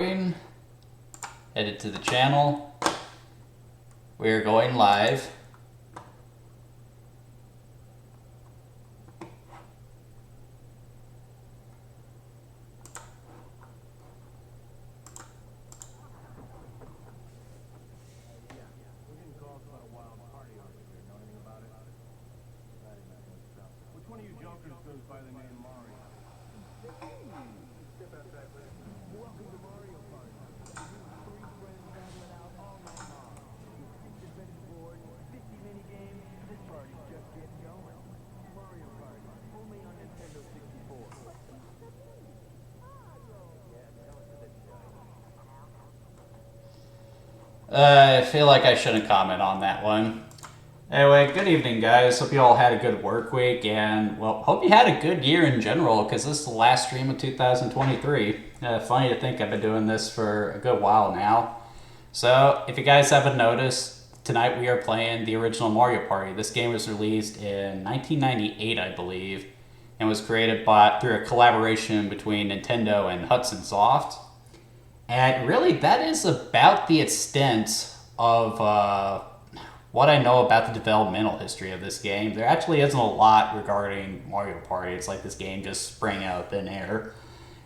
Headed to the channel. We're going live. I feel like I shouldn't comment on that one. Anyway, good evening, guys. Hope you all had a good work week, and, well, hope you had a good year in general, because this is the last stream of 2023. Funny to think I've been doing this for a good while now. So, if you guys haven't noticed, tonight we are playing the original Mario Party. This game was released in 1998, I believe, and was created through a collaboration between Nintendo and Hudson Soft. And really, that is about the extent of what I know about the developmental history of this game. There actually isn't a lot regarding Mario Party. It's like this game just sprang out of thin air.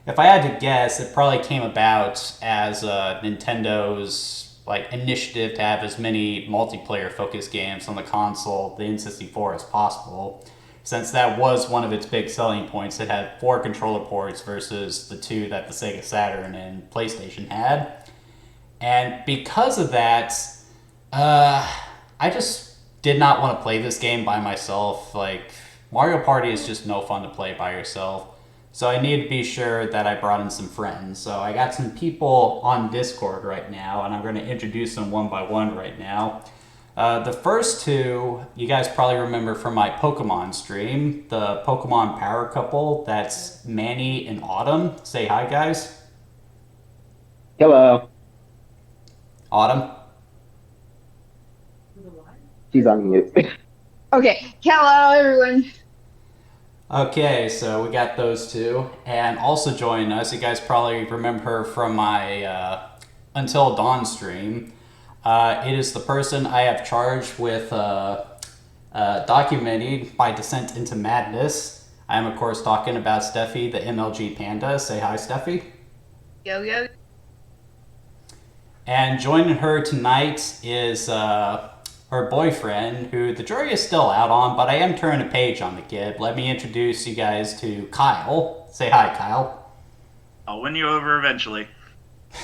If I had to guess, it probably came about as Nintendo's initiative to have as many multiplayer-focused games on the console, the N64, as possible. Since that was one of its big selling points, it had 4 controller ports versus the 2 that the Sega Saturn and PlayStation had. And because of that, I just did not want to play this game by myself. Mario Party is just no fun to play by yourself. So I needed to be sure that I brought in some friends. So I got some people on Discord right now, and I'm going to introduce them one by one right now. The first two, you guys probably remember from my Pokemon stream, the Pokemon power couple, that's Manny and Autumn. Say hi, guys. Hello. Autumn. She's on mute. Okay, hello everyone. Okay, so we got those two. And also joining us, you guys probably remember her from my Until Dawn stream. It is the person I have charged with documenting my descent into madness. I am, of course, talking about Steffi, the MLG Panda. Say hi, Steffi. Yo, yo. And joining her tonight is her boyfriend, who the jury is still out on, but I am turning a page on the kid. Let me introduce you guys to Kyle. Say hi, Kyle. I'll win you over eventually.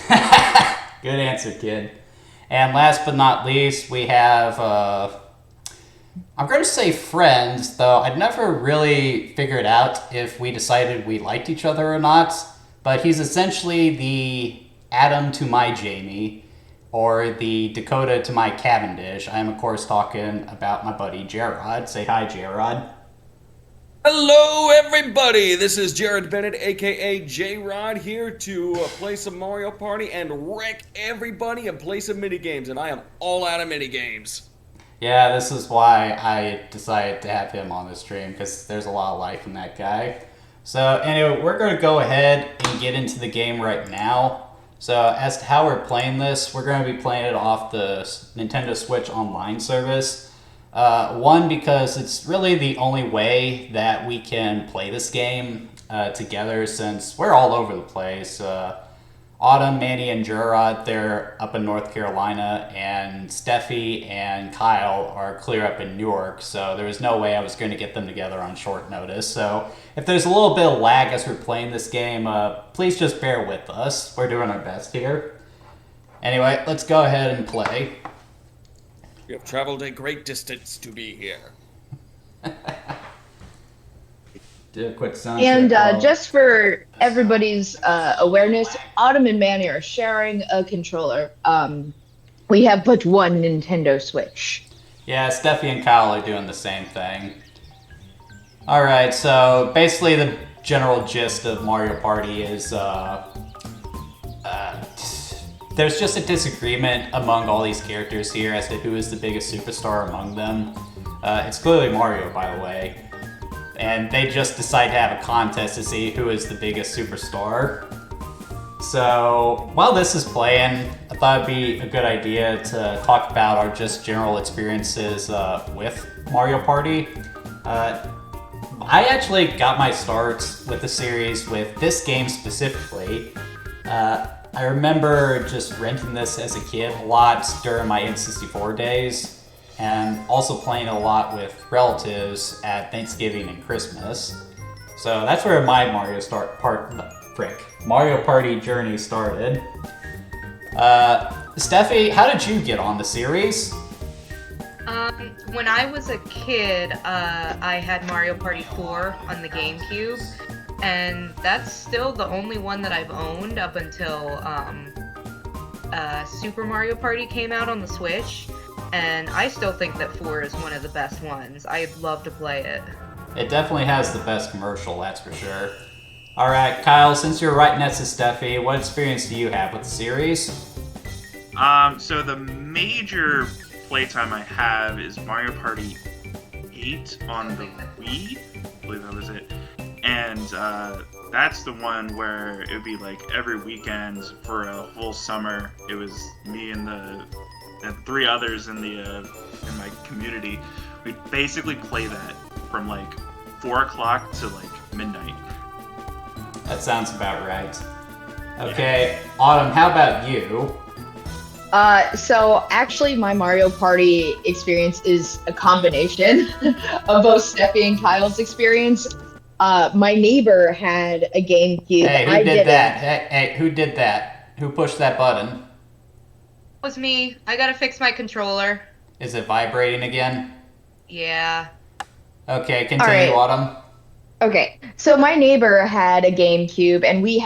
Good answer, kid. And last but not least, we have, I'm going to say friends, though I'd never really figured out if we decided we liked each other or not. But he's essentially the Adam to my Jamie, or the Dakota to my Cavendish. I am, of course, talking about my buddy Jared. Say hi, Jared. Hello, everybody! This is Jared Bennett, aka J-Rod, here to play some Mario Party and wreck everybody and play some minigames, and I am all out of minigames. Yeah, this is why I decided to have him on the stream, because there's a lot of life in that guy. So, anyway, we're going to go ahead and get into the game right now. So, as to how we're playing this, we're going to be playing it off the Nintendo Switch Online service. One, because it's really the only way that we can play this game together, since we're all over the place. Autumn, Manny, and Gerard, they're up in North Carolina, and Steffi and Kyle are clear up in Newark, so there was no way I was going to get them together on short notice. So if there's a little bit of lag as we're playing this game, please just bear with us. We're doing our best here. Anyway, let's go ahead and play. We have traveled a great distance to be here. Do a quick sound And check. just for everybody's awareness, Autumn and Manny are sharing a controller. We have but one Nintendo Switch. Yeah, Steffi and Kyle are doing the same thing. Alright, so basically the general gist of Mario Party is there's just a disagreement among all these characters here as to who is the biggest superstar among them. It's clearly Mario, by the way. And they just decide to have a contest to see who is the biggest superstar. So while this is playing, I thought it'd be a good idea to talk about our just general experiences with Mario Party. I actually got my starts with the series with this game specifically. I remember just renting this as a kid a lot during my N64 days, and also playing a lot with relatives at Thanksgiving and Christmas. So that's where my Mario Party journey started. Steffi, how did you get on the series? When I was a kid, I had Mario Party 4 on the GameCube, and that's still the only one that I've owned up until Super Mario Party came out on the Switch, and I still think that 4 is one of the best ones. I'd love to play it. It definitely has the best commercial, that's for sure. Alright, Kyle, since you're right next to Steffi, what experience do you have with the series? So the major playtime I have is Mario Party 8 on the Wii. I believe that was it. And that's the one where it would be like every weekend for a whole summer. It was me and and 3 others in my community. We'd basically play that from like 4 o'clock to like midnight. That sounds about right. Okay, Autumn, how about you? So actually my Mario Party experience is a combination of both Steffi and Kyle's experience. My neighbor had a GameCube. Hey, who did that? Hey, who did that? Who pushed that button? It was me. I gotta fix my controller. Is it vibrating again? Yeah. Okay, continue, All right. Autumn. Okay, so my neighbor had a GameCube, and we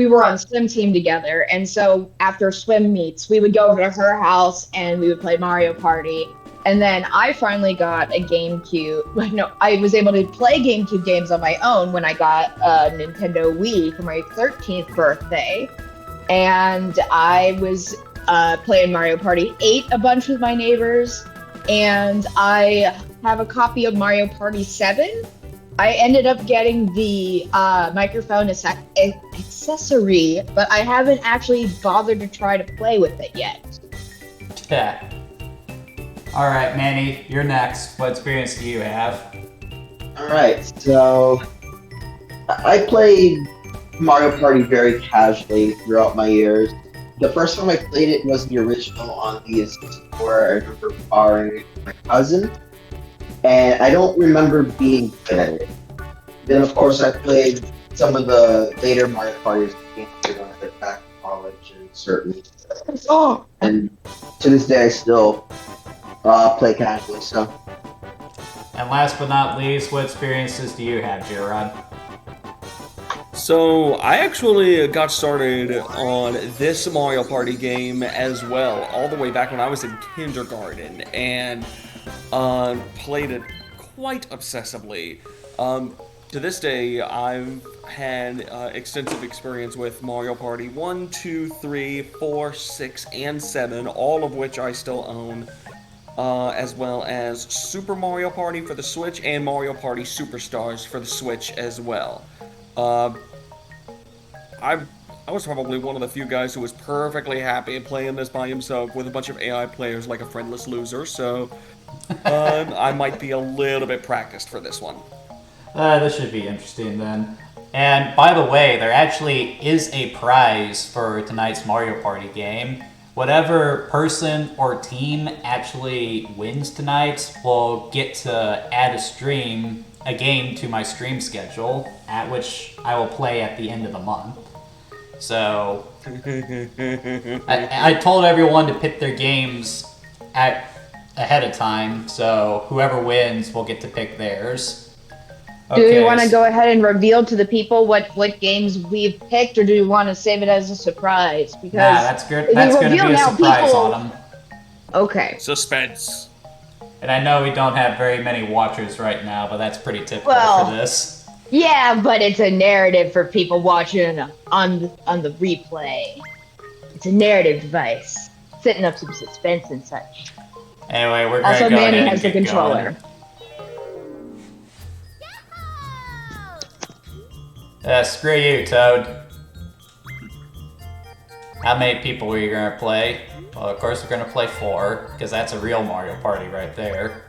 were on swim team together, and so after swim meets, we would go over to her house and we would play Mario Party. And then I finally got a GameCube. No, I was able to play GameCube games on my own when I got a Nintendo Wii for my 13th birthday, and I was playing Mario Party 8 a bunch with my neighbors, and I have a copy of Mario Party 7. I ended up getting the microphone accessory, but I haven't actually bothered to try to play with it yet. Yeah. Alright, Manny, you're next. What experience do you have? Alright, so I played Mario Party very casually throughout my years. The first time I played it was the original on the N64. I remember borrowing my cousin, and I don't remember being good at it. Then, of course, I played some of the later Mario Parties when I went back to college and certain. And to this day, I still play casually. So. And last but not least, what experiences do you have, Gerard? So, I actually got started on this Mario Party game as well, all the way back when I was in kindergarten, and played it quite obsessively. To this day, I've had extensive experience with Mario Party 1, 2, 3, 4, 6, and 7, all of which I still own, as well as Super Mario Party for the Switch and Mario Party Superstars for the Switch as well. I was probably one of the few guys who was perfectly happy playing this by himself with a bunch of AI players like a friendless loser, so I might be a little bit practiced for this one. This should be interesting then. And by the way, there actually is a prize for tonight's Mario Party game. Whatever person or team actually wins tonight will get to add a game to my stream schedule, at which I will play at the end of the month. So, I told everyone to pick their games ahead of time, so whoever wins will get to pick theirs. Do we want to go ahead and reveal to the people what games we've picked, or do we want to save it as a surprise? Because nah, that's good. That's going to be a surprise on them. Okay. Suspense. And I know we don't have very many watchers right now, but that's pretty typical for this. Yeah, but it's a narrative for people watching on the replay. It's a narrative device, setting up some suspense and such. Anyway, we're going to Also, go Manny ahead has and the get controller. going. Screw you, Toad. How many people are you gonna play? Well, of course we're gonna play 4, because that's a real Mario Party right there.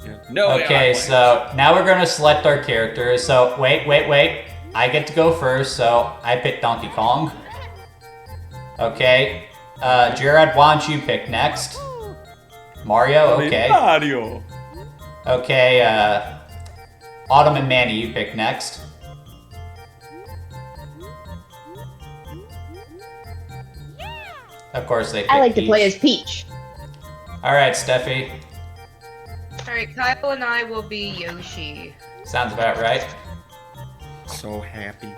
Yeah. No, Okay, so now we're gonna select our characters. So wait. I get to go first, so I pick Donkey Kong. Okay, Jared, why don't you pick next? Mario, okay. Mario. Okay, Autumn and Manny, you pick next. Of course they pick I like to Peach. play as Peach. Alright, Steffi. Alright, Kyle and I will be Yoshi. Sounds about right. So happy.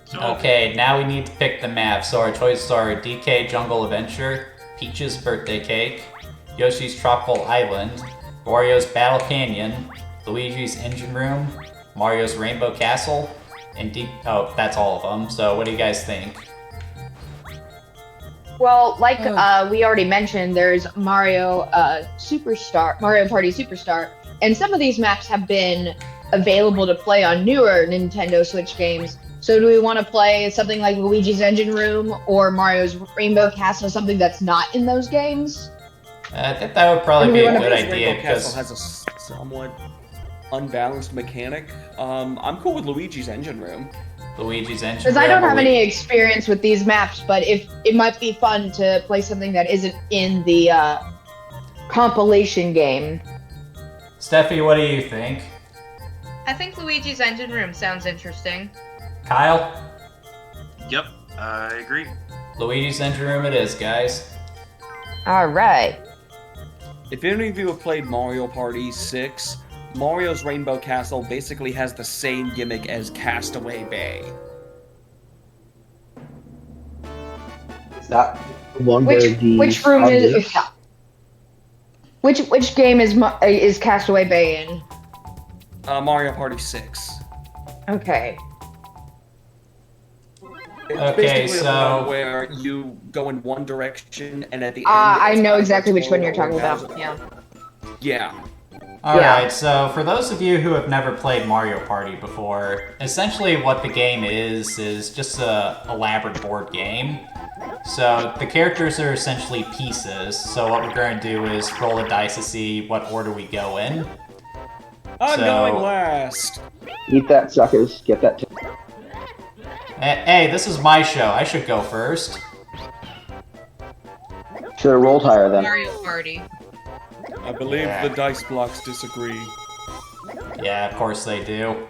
So, Okay, now we need to pick the map. So our choices are DK Jungle Adventure, Peach's Birthday Cake, Yoshi's Tropical Island, Wario's Battle Canyon, Luigi's Engine Room, Mario's Rainbow Castle, and oh, that's all of them. So what do you guys think? Well, like we already mentioned, there's Mario Mario Party Superstar, and some of these maps have been available to play on newer Nintendo Switch games. So do we want to play something like Luigi's Engine Room or Mario's Rainbow Castle, something that's not in those games? I think that would probably be a good idea Rainbow Castle because has a somewhat unbalanced mechanic. I'm cool with Luigi's Engine Room. Luigi's Engine Because Room. I don't have Lu- any experience with these maps, but if it might be fun to play something that isn't in the compilation game. Steffi, what do you think? I think Luigi's Engine Room sounds interesting. Kyle? yep, I agree. Luigi's Engine Room it is, guys. All right. If any of you have played Mario Party 6, Mario's Rainbow Castle basically has the same gimmick as Castaway Bay. Is that the one where the Which room frog is lives? which game is Castaway Bay in? Mario Party 6. Okay. It's Okay, basically the so- one where you go in one direction and at the end. I it's know either exactly which one you're Toad talking or about. Bowser. Yeah. Yeah. Alright, so for those of you who have never played Mario Party before, essentially what the game is just a elaborate board game. So the characters are essentially pieces, so what we're going to do is roll a dice to see what order we go in. I'm So- going last. Eat that, suckers. Get that. Hey, this is my show, I should go first. Should have rolled higher then. Mario Party. I believe Yeah. the dice blocks disagree. Yeah, of course they do.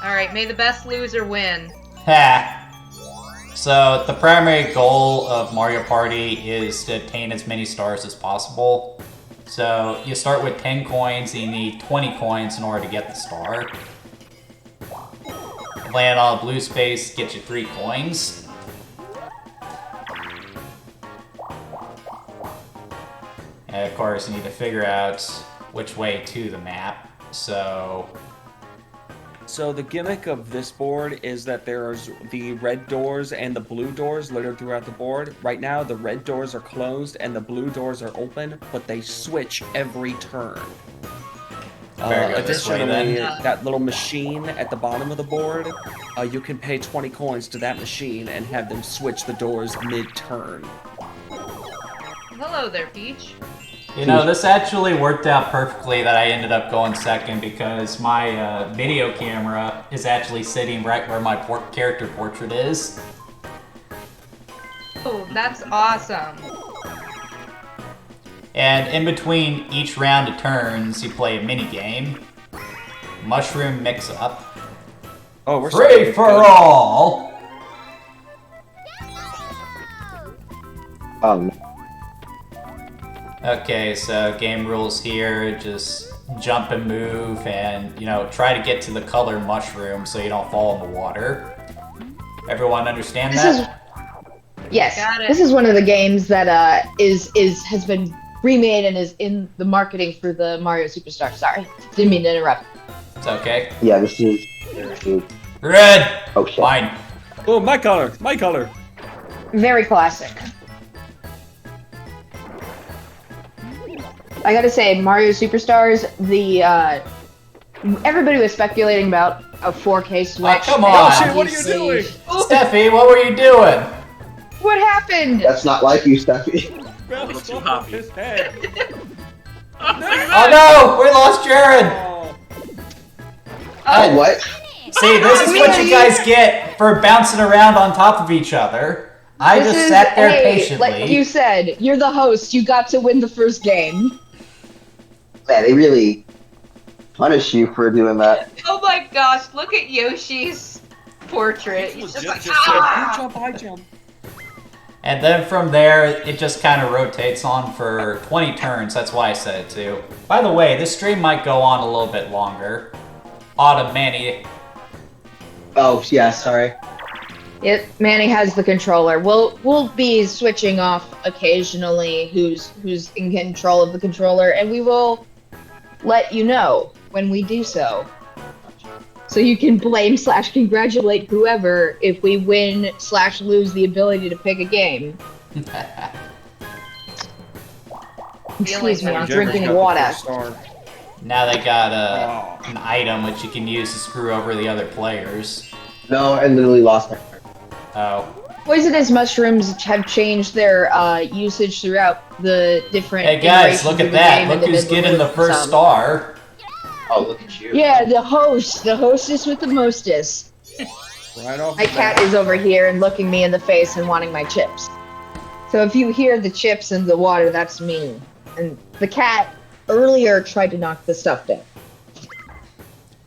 Alright, may the best loser win. Ha! So, the primary goal of Mario Party is to obtain as many stars as possible. So, you start with 10 coins, and you need 20 coins in order to get the star. Land on a blue space, get you 3 coins. And of course, you need to figure out which way to the map. So, So the gimmick of this board is that there's the red doors and the blue doors littered throughout the board. Right now, the red doors are closed and the blue doors are open, but they switch every turn. Better go this way, Additionally, then. that little machine at the bottom of the board, you can pay 20 coins to that machine and have them switch the doors mid-turn. Hello there, Peach. you know, this actually worked out perfectly that I ended up going second because my video camera is actually sitting right where my character portrait is. Oh, that's awesome. And in between each round of turns, you play a mini game. Mushroom mix-up. Oh, we're Free for all! Okay, so game rules here, just jump and move and, you know, try to get to the color mushroom so you don't fall in the water. Everyone understand This that? Yes. Got it. This is one of the games that has been remade and is in the marketing for the Mario Superstar. Sorry, didn't mean to interrupt. It's okay. Yeah, this is. Red! Oh shit. Fine. Oh, my color! My color! Very classic. I gotta say, Mario Superstars, everybody was speculating about a 4K Switch. come and on. Yoshi, what are you obviously- doing? Steffi, what were you doing? What happened? That's not like you, Steffi. Barely little too stuck happy. off his head. Oh no, we lost Jared. Oh. Oh, what? See, this is what you guys get for bouncing around on top of each other. I This just is- sat there hey, patiently. Like you said, you're the host. You got to win the first game. Man, they really punish you for doing that. Oh my gosh, look at Yoshi's portrait. He's just Legit like, just said, you ah! jump, I jump. And then from there, it just kind of rotates on for 20 turns. That's why I said it too. By the way, this stream might go on a little bit longer. Autumn, Manny. Oh, yeah, sorry. Manny has the controller. We'll be switching off occasionally who's in control of the controller, and we will let you know when we do so. So you can blame / congratulate whoever if we win / lose the ability to pick a game. Excuse me, I'm Jennifer's drinking got the water. first star. Now they got Oh. an item which you can use to screw over the other players. No, I literally lost my turn. Oh. Poisonous mushrooms have changed their usage throughout the different. Hey guys, iterations look of at the that. game Look and who's then getting the removed first some. star. Oh, look at you. Yeah, the hostess with the mostess. Right off My the cat bat. is over here and looking me in the face and wanting my chips. So if you hear the chips and the water, that's me. And the cat earlier tried to knock the stuff down.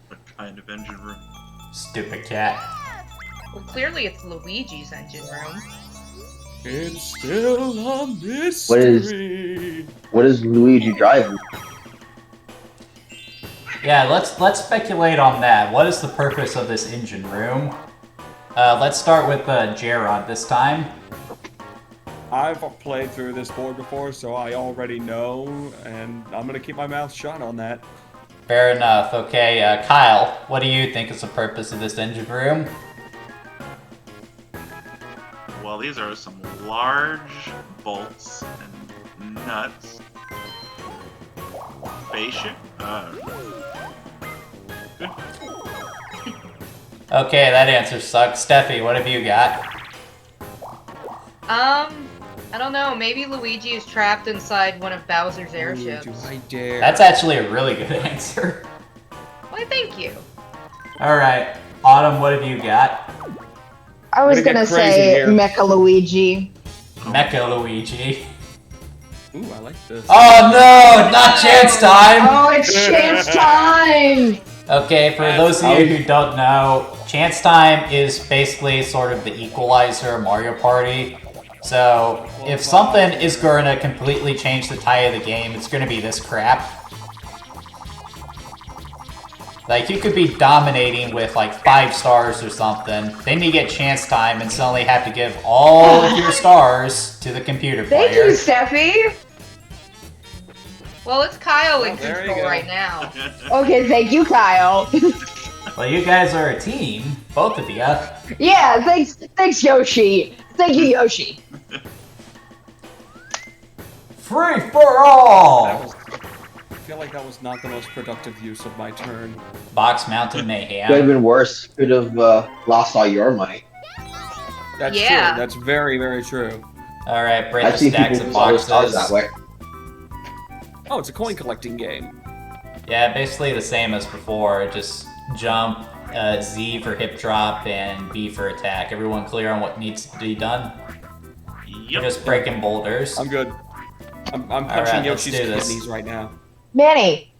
What kind of engine room? Stupid cat. Well, clearly it's Luigi's engine room. It's still a mystery. What is Luigi driving? Yeah, let's speculate on that. What is the purpose of this engine room? Let's start with Gerard this time. I've played through this board before, so I already know, and I'm gonna keep my mouth shut on that. Fair enough. Okay, Kyle, what do you think is the purpose of this engine room? Well, these are some large bolts and nuts. Spaceship? Okay, that answer sucks. Steffi, what have you got? I don't know. Maybe Luigi is trapped inside one of Bowser's airships. Do I dare? That's actually a really good answer. Why, thank you. Alright, Autumn, what have you got? I was We're gonna gonna get crazy say here. Mecha Luigi. Mecha Luigi. Ooh, I like this. Oh no, not chance time! Oh, it's chance time! Okay, for those of you who don't know, chance time is basically sort of the equalizer of Mario Party. So, if something is going to completely change the tide of the game, it's going to be this crap. Like, you could be dominating with like 5 stars or something, then you get chance time and suddenly have to give all of your stars to the computer Thank player. you, Steffi! Well, it's Kyle in there you control go. right now. Okay, thank you, Kyle. Well, you guys are a team, both of you. Yeah, thanks, Yoshi. Thank you, Yoshi. Free for all! I feel like that was not the most productive use of my turn. Box Mountain Could have Mayhem. been worse. Could have lost all your money. That's Yeah. true. That's very, very true. Alright, break I've the seen stacks people of lose all their stars boxes. that way. Oh, it's a coin collecting game. Yeah, basically the same as before. Just jump, Z for hip drop, and B for attack. Everyone clear on what needs to be done? You're Yep. just breaking boulders. I'm good. I'm punching Alright, let's Yoshi's do this. kidneys right now. Manny.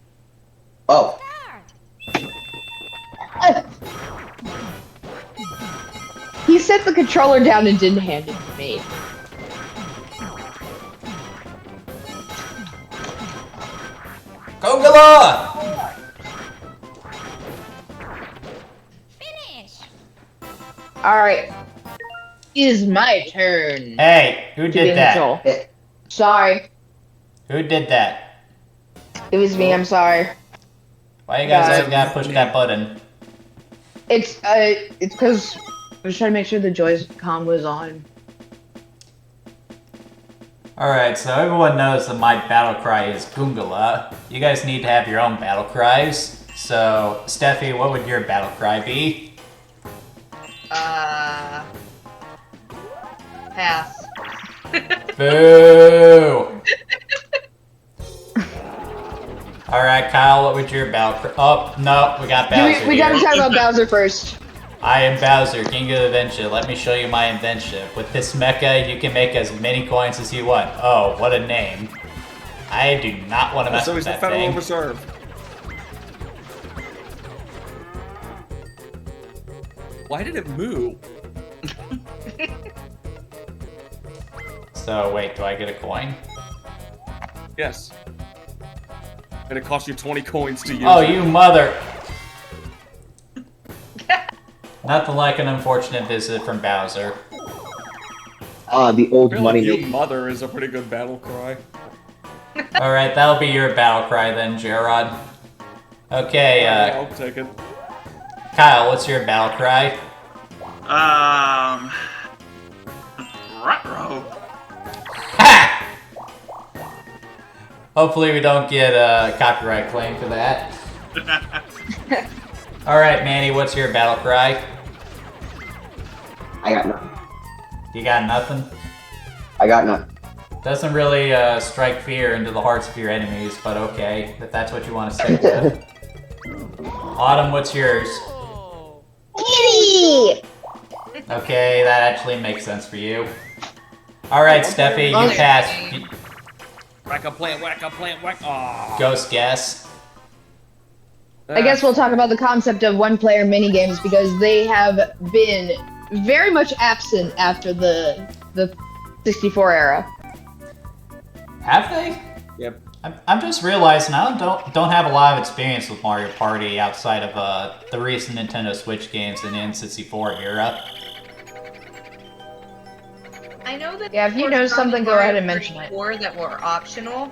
Oh, He set the controller down and didn't hand it to me. Gogala! Alright. Is my turn. Hey, who to be did in that? control. eh, Sorry. Who did that? It was me, I'm sorry. Why you guys Guys. always gotta push that button? It's because I was trying to make sure the Joy-Con was on. Alright, so everyone knows that my battle cry is Goongala. You guys need to have your own battle cries. So, Steffi, what would your battle cry be? Pass. Boo! Alright, Kyle, what would your battle cry? Oh, no, we got Bowser We gotta here. talk about Bowser first. I am Bowser, King of the Invention. Let me show you my invention. With this mecha, you can make as many coins as you want. Oh, what a name. I do not want to mess So with he's the that Federal thing. Reserve. Why did it move? So, wait, do I get a coin? Yes. And it costs you 20 coins to use. Oh, it. you mother! Nothing like an unfortunate visit from Bowser. The old I feel money like you maker. mother is a pretty good battle cry. Alright, that'll be your battle cry then, Gerard. Okay, I'll take it. Kyle, what's your battle cry? Ruh-roh. Ha! Hopefully we don't get a copyright claim for that. Alright, Manny, what's your battle cry? I got nothing. You got nothing? I got nothing. Doesn't really strike fear into the hearts of your enemies, but okay, if that's what you want to stick with. Autumn, what's yours? Kitty! Okay, that actually makes sense for you. Alright, Steffi, you passed. Whack a plant, whack. Aww. Ghost guess. I guess we'll talk about the concept of one-player minigames because they have been very much absent after the 64 era. Have they? Yep. I'm just realizing I don't have a lot of experience with Mario Party outside of the recent Nintendo Switch games in the N64 era. I know that. Yeah, if you there know were some something, go Mario ahead and mention it. 34 that were optional.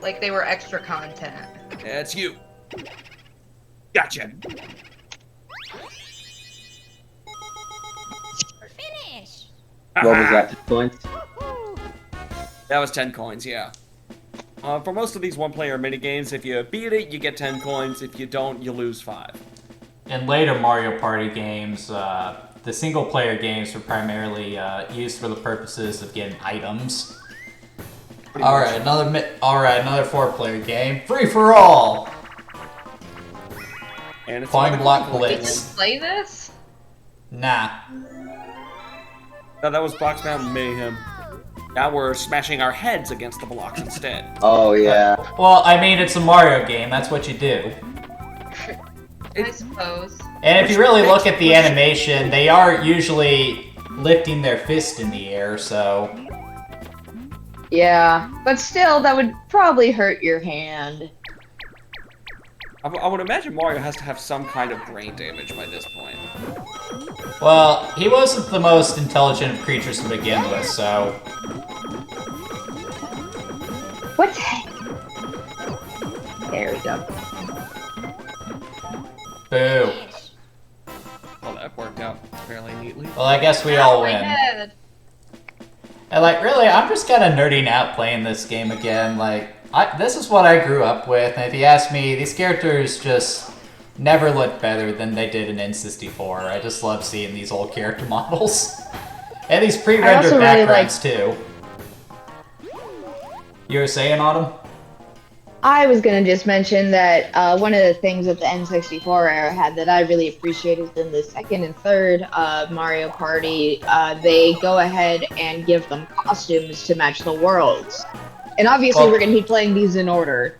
Like they were extra content. Yeah, it's you. Gotcha. Finish. What was that? Points? That was 10 coins, yeah. For most of these one-player minigames, if you beat it, you get 10 coins. If you don't, you lose 5. In later Mario Party games, the single-player games were primarily used for the purposes of getting items. All right, another four-player game, free for all. And it's Coin another block coin Did blitz. you play this? Nah. No, that was Box Mountain Mayhem. Now we're smashing our heads against the blocks instead. Oh, yeah. Well, I mean, it's a Mario game. That's what you do. I suppose. And if you really look at the animation, they are usually lifting their fist in the air, so... Yeah, but still, that would probably hurt your hand. I would imagine Mario has to have some kind of brain damage by this point. Well, he wasn't the most intelligent of creatures to begin with, so... What? There we go. Boo. Well, that worked out fairly neatly. Well, I guess we Ow, all my win. head. And, like, really, I'm just kind of nerding out playing this game again. Like, this is what I grew up with, and if you ask me, these characters just never look better than they did in N64. I just love seeing these old character models. And these pre-rendered also really backgrounds, too. You were saying, Autumn? I was gonna just mention that one of the things that the N64 era had that I really appreciated in the second and third Mario Party, they go ahead and give them costumes to match the worlds. And obviously Well- we're gonna be playing these in order.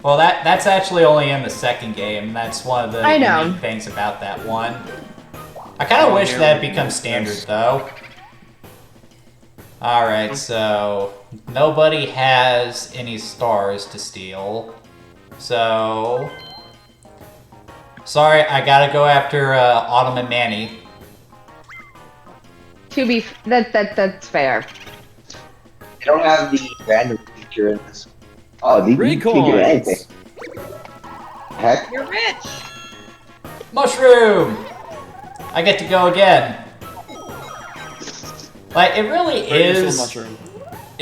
Well, that's actually only in the second game. That's one of the I know. unique things about that one. I kind of wish that becomes standard, though. Alright, so nobody has any stars to steal. So... Sorry, I gotta go after Autumn and Manny. That's fair. They don't have the random feature in this. Oh, you Three can do anything. coins! Heck, You're rich. Mushroom! I get to go again. Like, it really Very useful is... mushroom.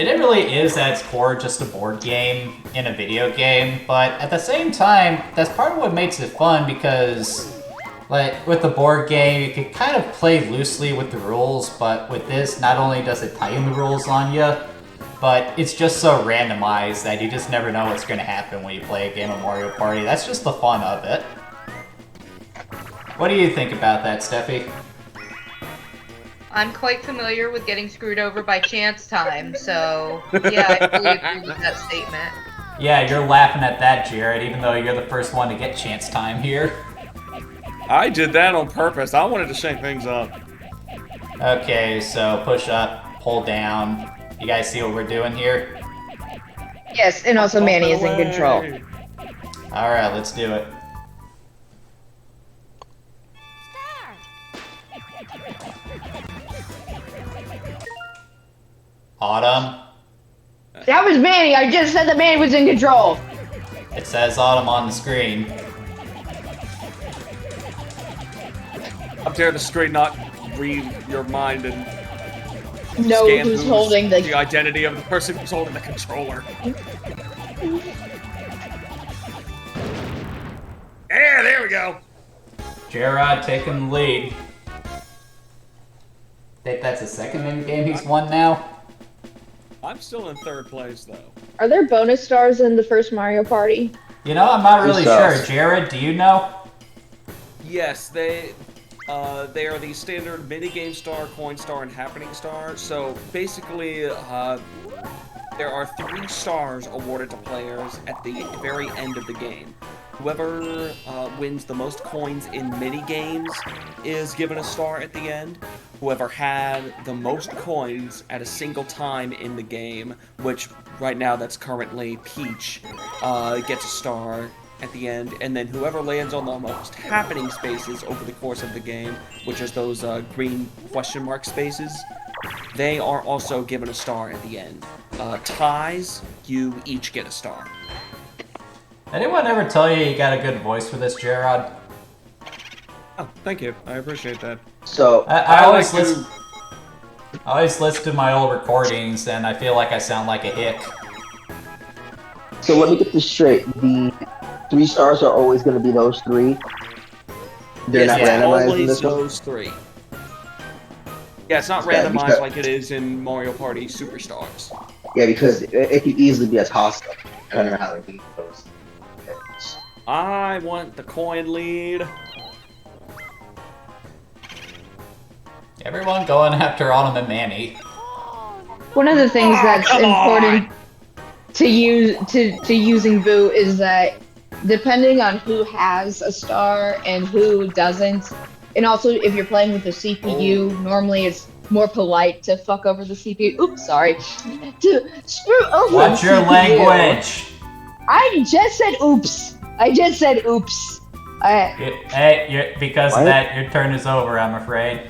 it really is at its core just a board game in a video game, but at the same time, that's part of what makes it fun because, like, with the board game, you can kind of play loosely with the rules, but with this, not only does it tighten the rules on you, but it's just so randomized that you just never know what's going to happen when you play a game of Mario Party. That's just the fun of it. What do you think about that, Steffi? I'm quite familiar with getting screwed over by chance time, so yeah, I fully agree with that statement. Yeah, you're laughing at that, Jared, even though you're the first one to get chance time here. I did that on purpose. I wanted to shake things up. Okay, so push up, pull down. You guys see what we're doing here? Yes, and also Manny is in control. Alright, let's do it. Autumn. That was Manny. I just said that Manny was in control. It says Autumn on the screen. Up there to straight not read your mind and No, scan who's who's holding the identity of the person who's holding the controller. Yeah, there we go. Gerard taking the lead. Think that's the second mini game he's won now? I'm still in third place though. Are there bonus stars in the first Mario Party? You know, I'm not really Who's sure. Jared, do you know? Yes, they are the standard minigame star, coin star, and happening star. So basically, there are 3 stars awarded to players at the very end of the game. Whoever wins the most coins in minigames is given a star at the end. Whoever had the most coins at a single time in the game, which right now that's currently Peach, gets a star at the end. And then whoever lands on the most happening spaces over the course of the game, which is those green question mark spaces, they are also given a star at the end. Ties, you each get a star. Anyone ever tell you you got a good voice for this, Gerard? Oh, thank you. I appreciate that. So, I always like to- listen. I always listen to my old recordings, and I feel like I sound like a hick. so let me get this straight. The 3 stars are always going to be those 3. They're not Yeah, randomized in always this one. those 3. Yeah, it's not Yeah, randomized because- like it is in Mario Party Superstars. Yeah, because it could easily be a toss-up. I don't know how they do those. I want the coin lead. Everyone going after Autumn and Manny. One of the things that's come important to using Boo is that depending on who has a star and who doesn't, and also if you're playing with the CPU, normally it's more polite to fuck over the CPU. Oops, sorry. To screw over Watch the your CPU. language! I just said oops. I just said oops. Because of What? that, your turn is over, I'm afraid.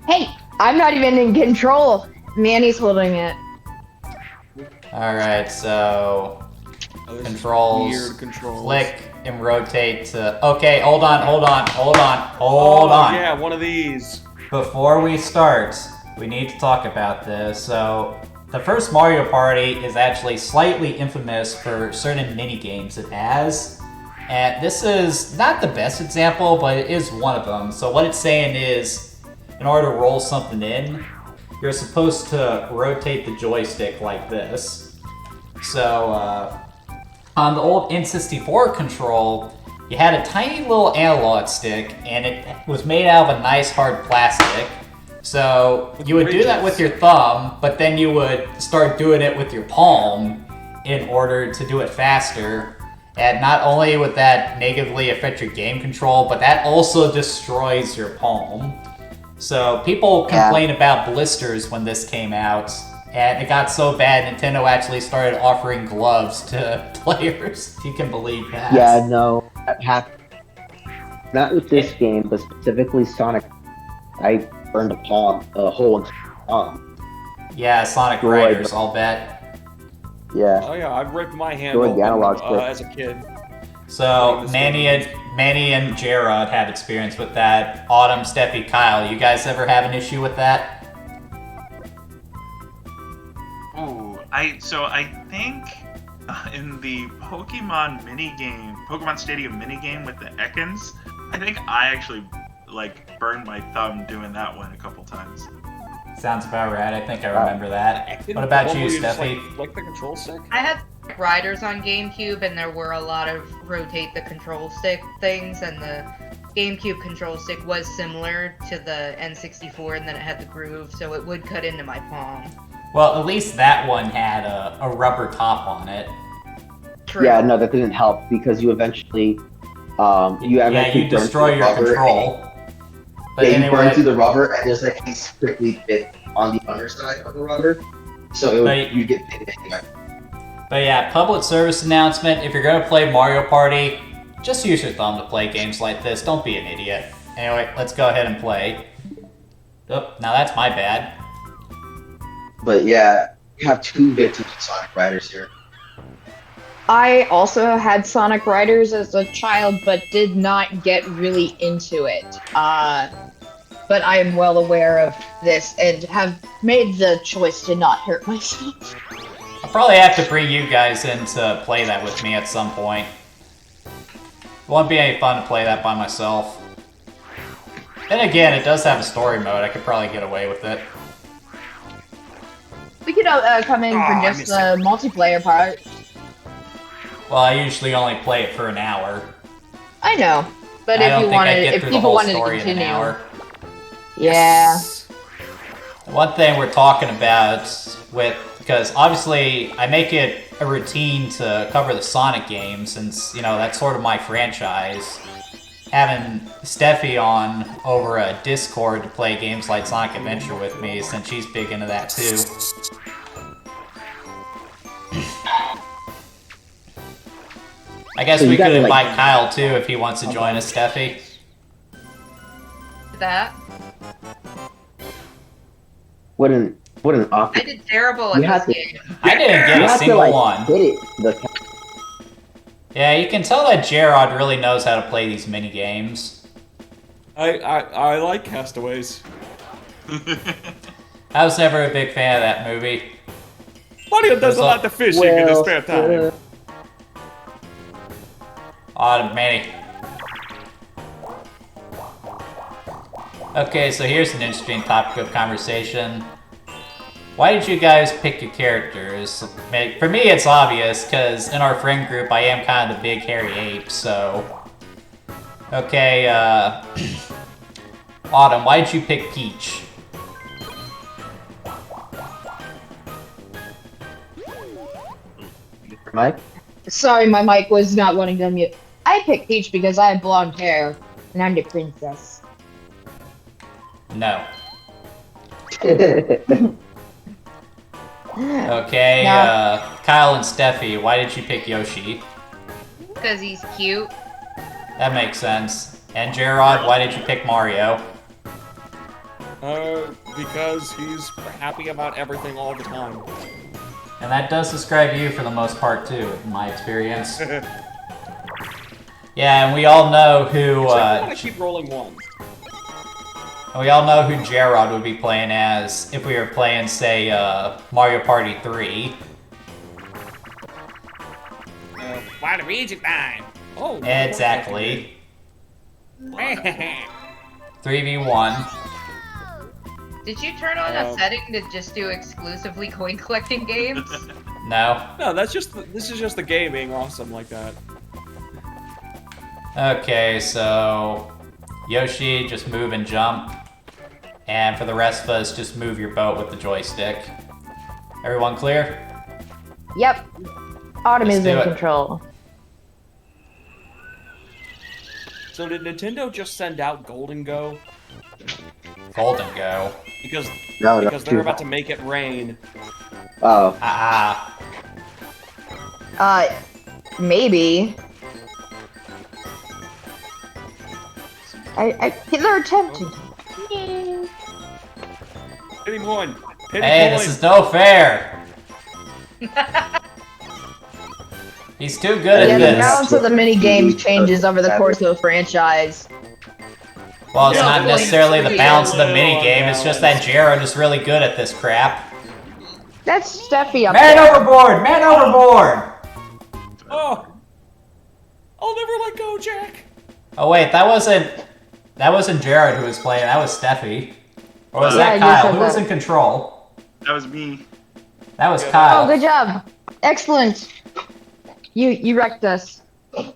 Hey, I'm not even in control. Manny's holding it. Alright, so Oh, this is controls, weird controls. click and rotate to... Okay, hold on. Yeah, one of these. Before we start, we need to talk about this. So, the first Mario Party is actually slightly infamous for certain mini-games it has. And this is not the best example, but it is one of them. So what it's saying is, in order to roll something in, you're supposed to rotate the joystick like this. So, on the old N64 control, you had a tiny little analog stick, and it was made out of a nice hard plastic. So you would do that with your thumb, but then you would start doing it with your palm in order to do it faster. And not only would that negatively affect your game control, but that also destroys your palm. So people complained about blisters when this came out, and it got so bad Nintendo actually started offering gloves to players. If you can believe that. Yeah, no, that happened. Not with this game, but specifically Sonic. I burned a hole in the palm. Yeah, Sonic Good. Riders, I'll bet. Yeah. Oh yeah, I've ripped my hand Good, open the analog stick. as a kid. So Manny and Gerard have experience with that. Autumn, Steffi, Kyle, you guys ever have an issue with that? I think in the Pokemon Stadium minigame with the Ekans, I think I actually like burned my thumb doing that one a couple times. Sounds about right. I think I remember that. What about you, Steffi? Like the control stick? I had Riders on GameCube, and there were a lot of rotate the control stick things, and the GameCube control stick was similar to the N64, and then it had the groove, so it would cut into my palm. Well, at least that one had a rubber top on it. True. Yeah, no, that didn't help because you eventually, you destroy your control. But you anyway, burn through the rubber, and there's like a prickly bit on the underside of the rubber, so you get bit anyway. But yeah, public service announcement: if you're gonna play Mario Party, just use your thumb to play games like this. Don't be an idiot. Anyway, let's go ahead and play. Oh, now that's my bad. But yeah, you have 2 victims of Sonic Riders here. I also had Sonic Riders as a child, but did not get really into it. But I am well aware of this and have made the choice to not hurt myself. I'll probably have to bring you guys in to play that with me at some point. It won't be any fun to play that by myself. Then again, it does have a story mode. I could probably get away with it. We could come in for just the multiplayer part. Well, I usually only play it for an hour. I know, but if people wanted to continue, yeah. One thing we're talking about because obviously I make it a routine to cover the Sonic games since, that's sort of my franchise. Having Steffi on over a Discord to play games like Sonic Adventure with me since she's big into that too. I guess we could invite Kyle too if he wants to join us, Steffi. That. What an awkward. I did terrible at this game. I didn't get a single one. Hit it. Yeah, you can tell that Gerard really knows how to play these mini games. I like Castaways. I was never a big fan of that movie. Mario does a lot of fishing in his spare time. Manny. Okay, so here's an interesting topic of conversation. Why did you guys pick your characters? For me, it's obvious, because in our friend group, I am kind of the big hairy ape, so... Okay, Autumn, why did you pick Peach? Mike? Sorry, my mic was not wanting to unmute. I picked Peach because I have blonde hair, and I'm the princess. No. Okay, Kyle and Steffi, why did you pick Yoshi? Because he's cute. That makes sense. And Gerard, why did you pick Mario? Because he's happy about everything all the time. And that does describe you for the most part too, in my experience. Yeah, and we all know who. I want to keep rolling ones. And we all know who Gerard would be playing as if we were playing, say, Mario Party 3. Waluigi time. Oh. Exactly. 3v1. Did you turn on a setting to just do exclusively coin collecting games? No. No, this is just the game being awesome like that. Okay, so Yoshi, just move and jump. And for the rest of us, just move your boat with the joystick. Everyone clear? Yep. Autumn Let's is do in it. control. So did Nintendo just send out Golden Go? Golden Go. Because No, they're about to make it rain. Oh. Maybe. They're attempting. Penny one. Hey, this is no fair. He's too good Yeah, at the this. balance of the mini games changes over the course of the franchise. Well, it's Yeah, not well, necessarily the it's balance of the pretty mini game. It's just that Gerard is really good at this crap. That's Steffi up Man there. overboard! Man overboard! Oh! I'll never let go, Jack! Oh wait, that wasn't Jared who was playing, that was Steffi. Or was Yeah, that you Kyle? said Who was that. in control? That was me. That was Oh, Kyle. good job. Excellent. You wrecked us.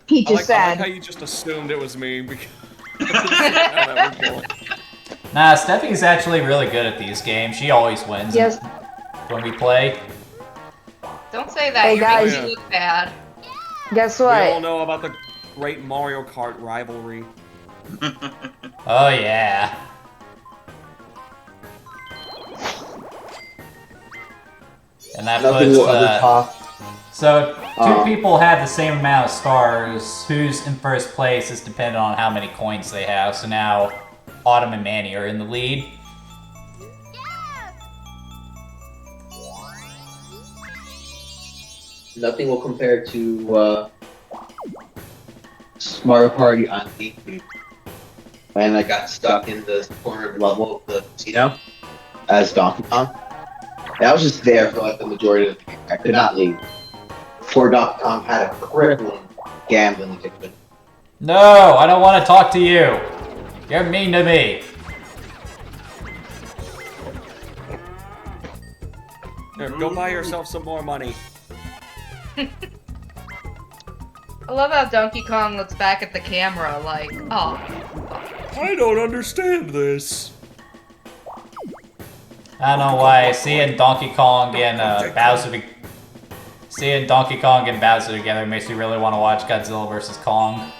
Peach I is like how sad. you just assumed it was me because how that was going. Nah, Steffi's actually really good at these games. She always wins Yes. when we play. Don't say that. Hey, You're guys. making me look bad. Guess We all what? know about the great Mario Kart rivalry. Oh yeah. And that Nothing puts, will ever top. so two Oh. people have the same amount of stars. Who's in first place is dependent on how many coins they have. So now Autumn and Manny are in the lead. Nothing will compare to Mario Party on GameCube. When I got stuck in the corner level of the casino as Donkey Kong. And I was just there for like the majority of the game. I could not leave. Poor Donkey Kong had a crippling gambling addiction. No, I don't want to talk to you. You're mean to me. Here, go buy yourself some more money. I love how Donkey Kong looks back at the camera like, oh, I don't understand this. I don't know why. Seeing Donkey Kong and Bowser, seeing Donkey Kong and Bowser together makes me really want to watch Godzilla vs Kong.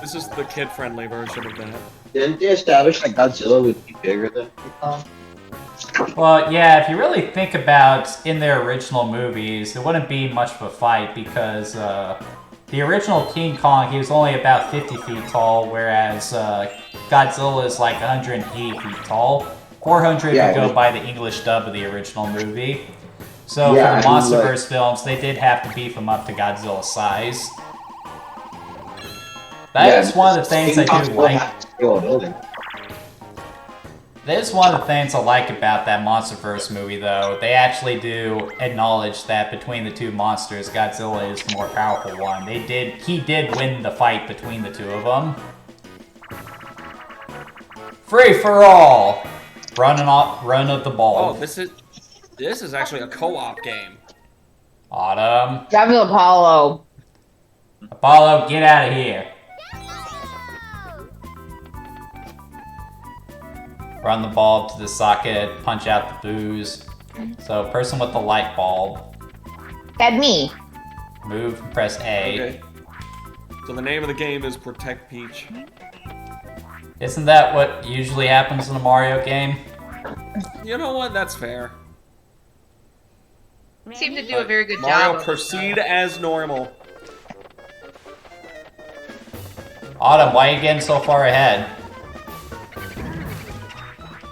This is the kid-friendly version of that. Didn't they establish that Godzilla would be bigger than Donkey Kong? Well, yeah, if you really think about in their original movies, it wouldn't be much of a fight because the original King Kong, he was only about 50 feet tall, whereas Godzilla is like 180 feet tall. 400 Yeah, would go but- by the English dub of the original movie. So Yeah, for the I mean, MonsterVerse films, they did have to beef him up to Godzilla's size. That is one of the things I King Kong do still like. has to scale a building. That is one of the things I like about that MonsterVerse movie, though. They actually do acknowledge that between the two monsters, Godzilla is the more powerful one. He did win the fight between the two of them. Free for all. Run of the Oh, ball. this is actually a co-op game. Autumn. Drive to Apollo. Apollo, get out of here. Run the bulb to the socket, punch out the booze. So, person with the light bulb. That me. Move, press A. Okay. So the name of the game is Protect Peach. Isn't that what usually happens in a Mario game? You know what? That's fair. seem to do a very good Mario, job. of- proceed as normal. Autumn, why are you getting so far ahead?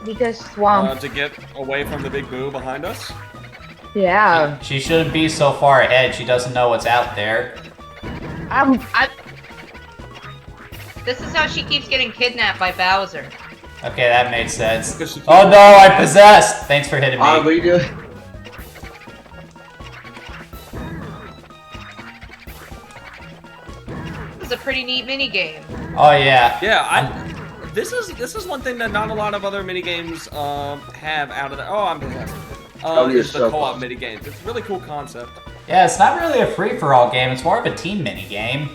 Because swamp. To get away from the big boo behind us. Yeah. She shouldn't be so far ahead. She doesn't know what's out there. This is how she keeps getting kidnapped by Bowser. Okay, that made sense. Because she Oh no, I'm possessed! Thanks for hitting What me. are you doing? This is a pretty neat mini game. Oh yeah. Yeah, this is one thing that not a lot of other minigames have out of the. Oh, I'm possessed. Oh, you're Is the so co-op close. minigames. It's a really cool concept. Yeah, it's not really a free-for-all game. It's more of a team mini-game.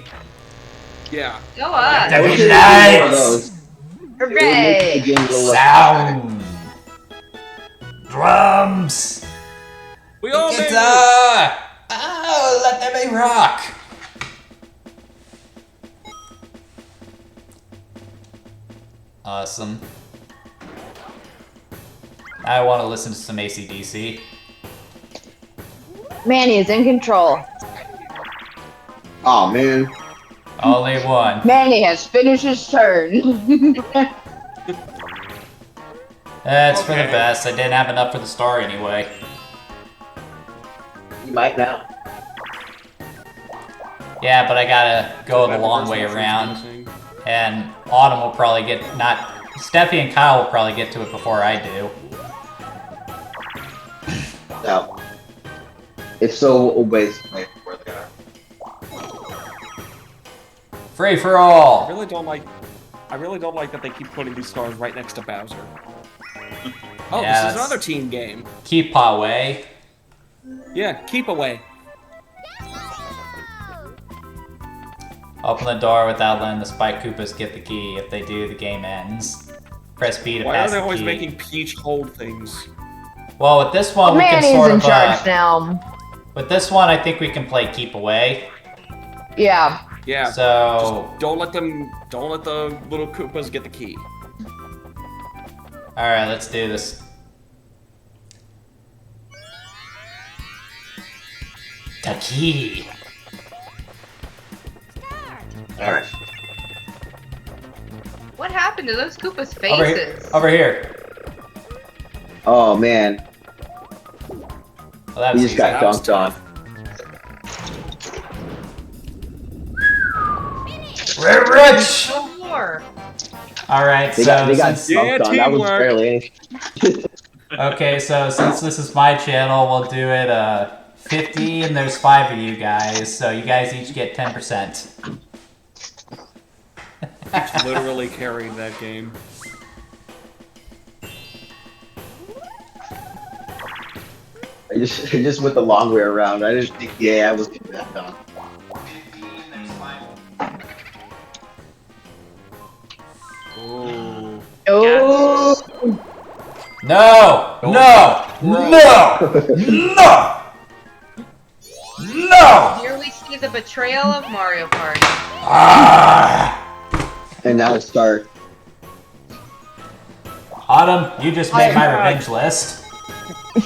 Yeah. Go on. I I wish wish they did more of Nice. those. It would make the Hooray! game a little less static. Sound. Drums. We all made it. Guitar. Oh, let there be rock. Awesome. I want to listen to some AC/DC. Manny is in control. Oh man. Only one. Manny has finished his turn. That's for the Okay. best. I didn't have enough for the star anyway. You might now. Yeah, but I gotta go the Reverse long way mushrooms around. dancing. And Autumn will probably get, not, Steffi and Kyle will probably get to it before I do. No. It's so always right where they are. Free for I all. really don't like that they keep putting these stars right next to Bowser. Oh, Yeah, this is that's- another team game. Keep away. Yeah, keep away. Open the door without letting the Spike Koopas get the key. If they do, the game ends. Press B to Why are pass they the always key. making Peach hold things? Well, with this one, Oh we man, can he's sort in of. charge now. With this one, I think we can play keep away. Yeah. Yeah. So, Just don't let the little Koopas get the key. all right, let's do this. The key. Alright. What happened to those Koopa's Over here. faces? Over here. Oh man, Well, that we was just got That was dunked on. We're rich. No more. All right, They so got since, dunked on. That was teamwork. barely anything. okay, so since this is my channel, we'll do it 50, and there's 5 of you guys, so you guys each get 10%. Peach literally carried that game. I just went the long way around. I didn't think the AI was getting that done. Oh. Oh. No! No! No! No! No! Here we see the betrayal of Mario Party. Ah! And now it starts. Autumn, you just made my revenge list.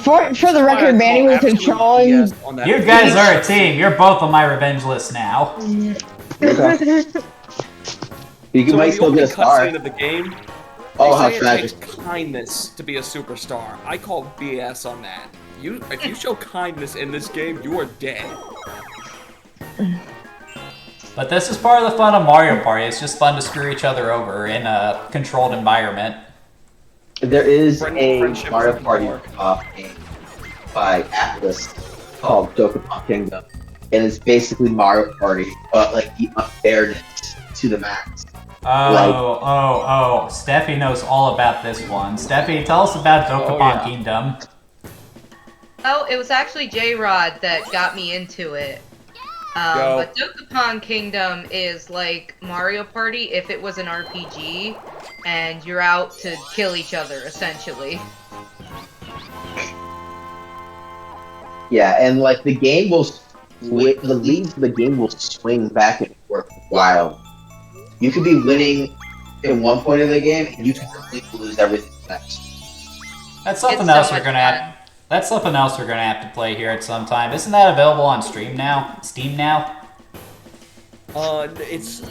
For the record, Manny was controlling. You guys are a team. You're both on my revenge list now. Okay. You So might the still only get a star. cutscene of the game. Oh, they how say it tragic. takes kindness to be a superstar. I call BS on that. If you show kindness in this game, you are dead. But this is part of the fun of Mario Party. It's just fun to screw each other over in a controlled environment. There is Friendship a Mario doesn't Party work. game by Atlas called Dokapon Kingdom, and it's basically Mario Party, but like the unfairness to the max. Oh. Steffi knows all about this one. Steffi, tell us about Dokapon yeah. Kingdom. Oh, it was actually J-Rod that got me into it. Go. But Dokapon Kingdom is like Mario Party if it was an RPG, and you're out to kill each other, essentially. Yeah, and like the game will, the leads of the game will swing back and forth wild. You could be winning in one point of the game, and you can completely lose everything next. That's something It's so else we're much gonna fun. have. That's something else we're gonna have to play here at some time. Isn't that available on Steam now?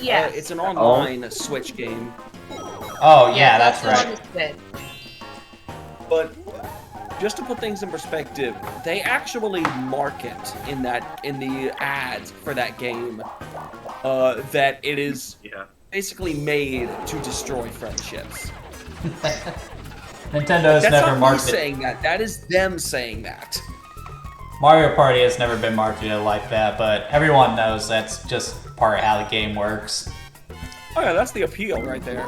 Yes. It's an online Switch game, Oh yeah, that's also on right. the Switch. but just to put things in perspective, they actually market in the ads for that game that it is Yeah. basically made to destroy friendships. Nintendo's That's never not me marketed. saying that. That is them saying that. Mario Party has never been marketed like that, but everyone knows that's just part of how the game works. Oh yeah, that's the appeal right there.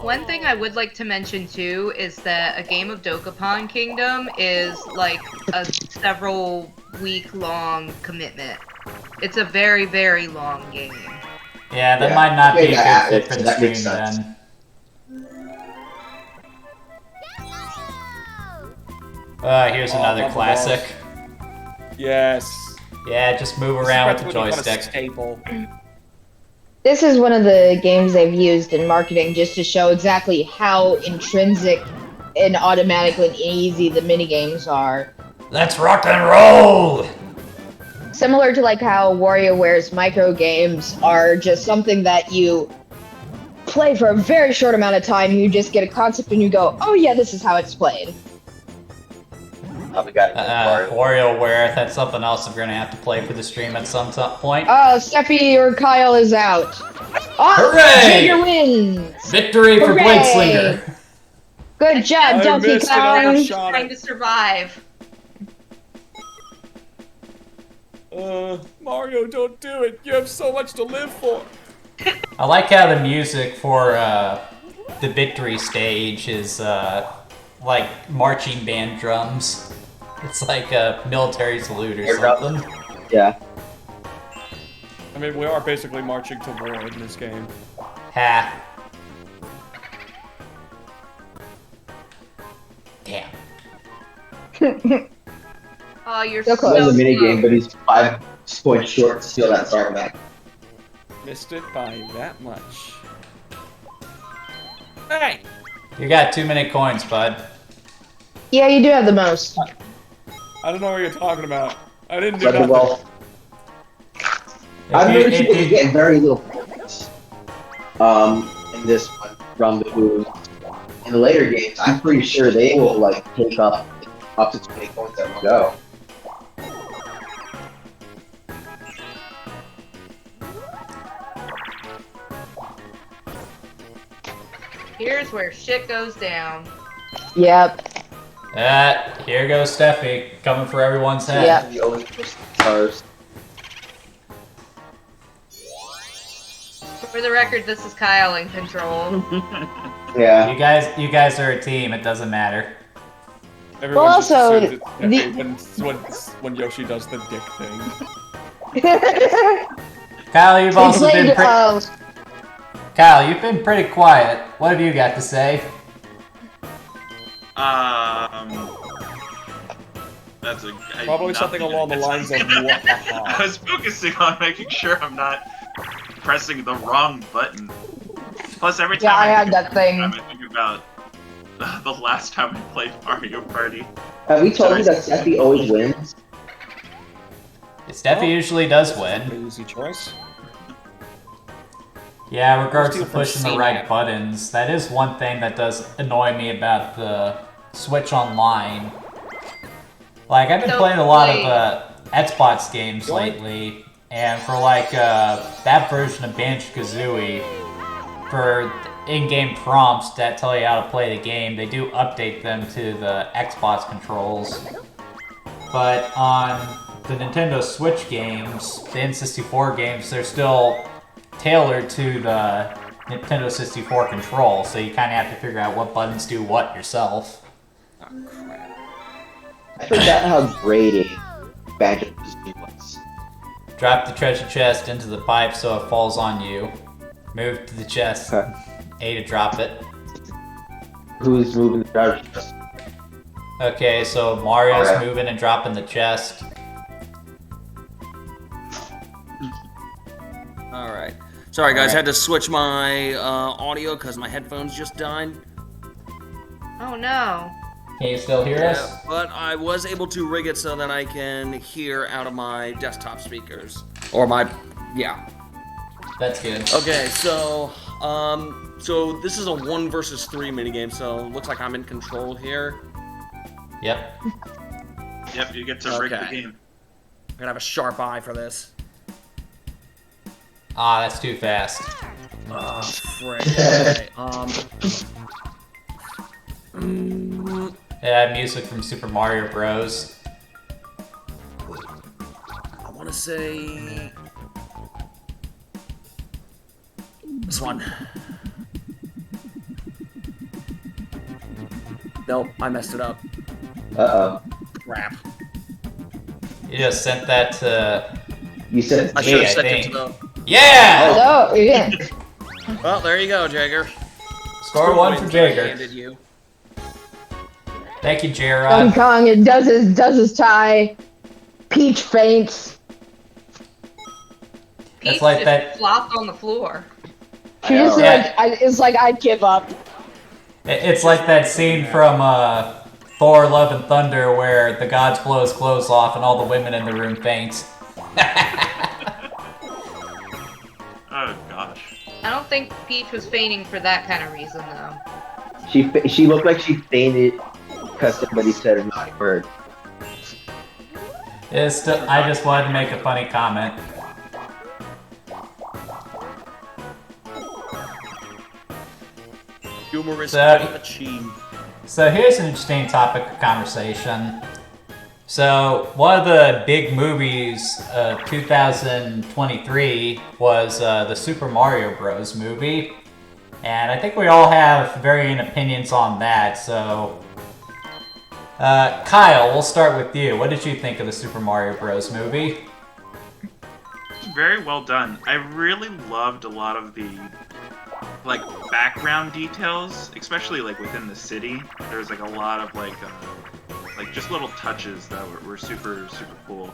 One thing I would like to mention too is that a game of Dokapon Kingdom is like a several week-long commitment. It's a very, very long game. Yeah, that Yeah. might not be a Yeah, good fit for the that stream makes sense. then. Here's another Bubble classic. Yes. Yeah, just move around with the joystick. Staple. This is one of the games they've used in marketing just to show exactly how intrinsic and automatically and easy the minigames are. Let's rock and roll! Similar to like how WarioWare's micro games are just something that you play for a very short amount of time. You just get a concept and you go, oh yeah, this is how it's played. We got it. WarioWare, that's something else we're gonna have to play for the stream at some point. Oh, Steffi or Kyle is out. Oh, Hooray! Jagger wins! Victory for Hooray! Bladeslinger! Good job, I Donkey missed another Kong! shot Trying at to survive. Mario, don't do it. You have so much to live for. I like how the music for the victory stage is like marching band drums. It's like a military salute or something. Yeah. I mean, we are basically marching to war in this game. Ha. Damn. Oh, you're So so close. It was a mini slow. game, but he's 5 points short to steal that star back. Missed it by that much. Hey! You got 2 minute coins, bud. Yeah, you do have the most. I don't know what you're talking about. I didn't do But nothing. well, I've noticed you get very little points. In this one from the booze. In the later games, I'm pretty sure they will like take up to 20 points at one go. Here's where shit goes down. Yep. Here goes Steffi, coming for everyone's head. Yep. The only stars. For the record, this is Kyle in control. Yeah. You guys are a team, it doesn't matter. Everyone Well, just also, assumes it's Debbie when Yoshi does the dick thing. Kyle, you've also It's been like, Kyle, you've been pretty quiet. What have you got to say? That's Probably something along the lines of I was focusing on making sure I'm not pressing the wrong button. Plus, every time Yeah, I had think that thing. I think about the last time I played Mario Party. Have we told you that Steffi always wins? Steffi usually does win. Easy choice. Yeah, regards to Steal from pushing the C-Mac. right buttons. That is one thing that does annoy me about the Switch Online. Like, I've been So playing a lot play- of Xbox games lately, and for like that version of Banjo-Kazooie, for in-game prompts that tell you how to play the game, they do update them to the Xbox controls. But on the Nintendo Switch games, the N64 games, they're still tailored to the Nintendo 64 control, so you kind of have to figure out what buttons do what yourself. Oh, crap. I forgot how great a Banjo-Kazooie was. Drop the treasure chest into the pipe so it falls on you. Move to the chest. Okay. A to drop it. Who's moving the treasure chest? Okay, so Mario's Alright. moving and dropping the chest. Alright. Sorry guys, had to switch my audio because my headphones just died. Oh no. Can you still hear us? But I was able to rig it so that I can hear out of my desktop speakers. Or my, yeah. That's good. Okay, so this is a 1 versus 3 minigame, so it looks like I'm in control here. Yep. Yep, you get to rig the Okay. game. I'm gonna have a sharp eye for this. Ah, that's too fast. Oh, frick. Okay, Yeah, music from Super Mario Bros. I wanna say... this one. Nope, I messed it up. Uh-oh. Crap. You just sent that to... You said I Yeah, should I have sent it think. to the... Yeah! Oh, yeah. Well, there you go, Jagger. Score 1 for Handed Jagger. you. Thank you, Donkey J-Rod. Kong, it does his tie. Peach faints. Peach like just that- flopped on the floor. She just Yeah. it's like I'd give up. It's like that scene from Thor Love and Thunder where the gods blow his clothes off and all the women in the room faint. Oh gosh. I don't think Peach was fainting for that kind of reason, though. she looked like she fainted because somebody said a naughty word. It's still, I just wanted to make a funny comment. Humorous So- achieve. So here's an interesting topic of conversation. So, one of the big movies of 2023 was the Super Mario Bros. Movie. And I think we all have varying opinions on that, so... Kyle, we'll start with you. What did you think of the Super Mario Bros. Movie? Very well done. I really loved a lot of the like background details, especially like within the city. There's like a lot of like just little touches that were super cool.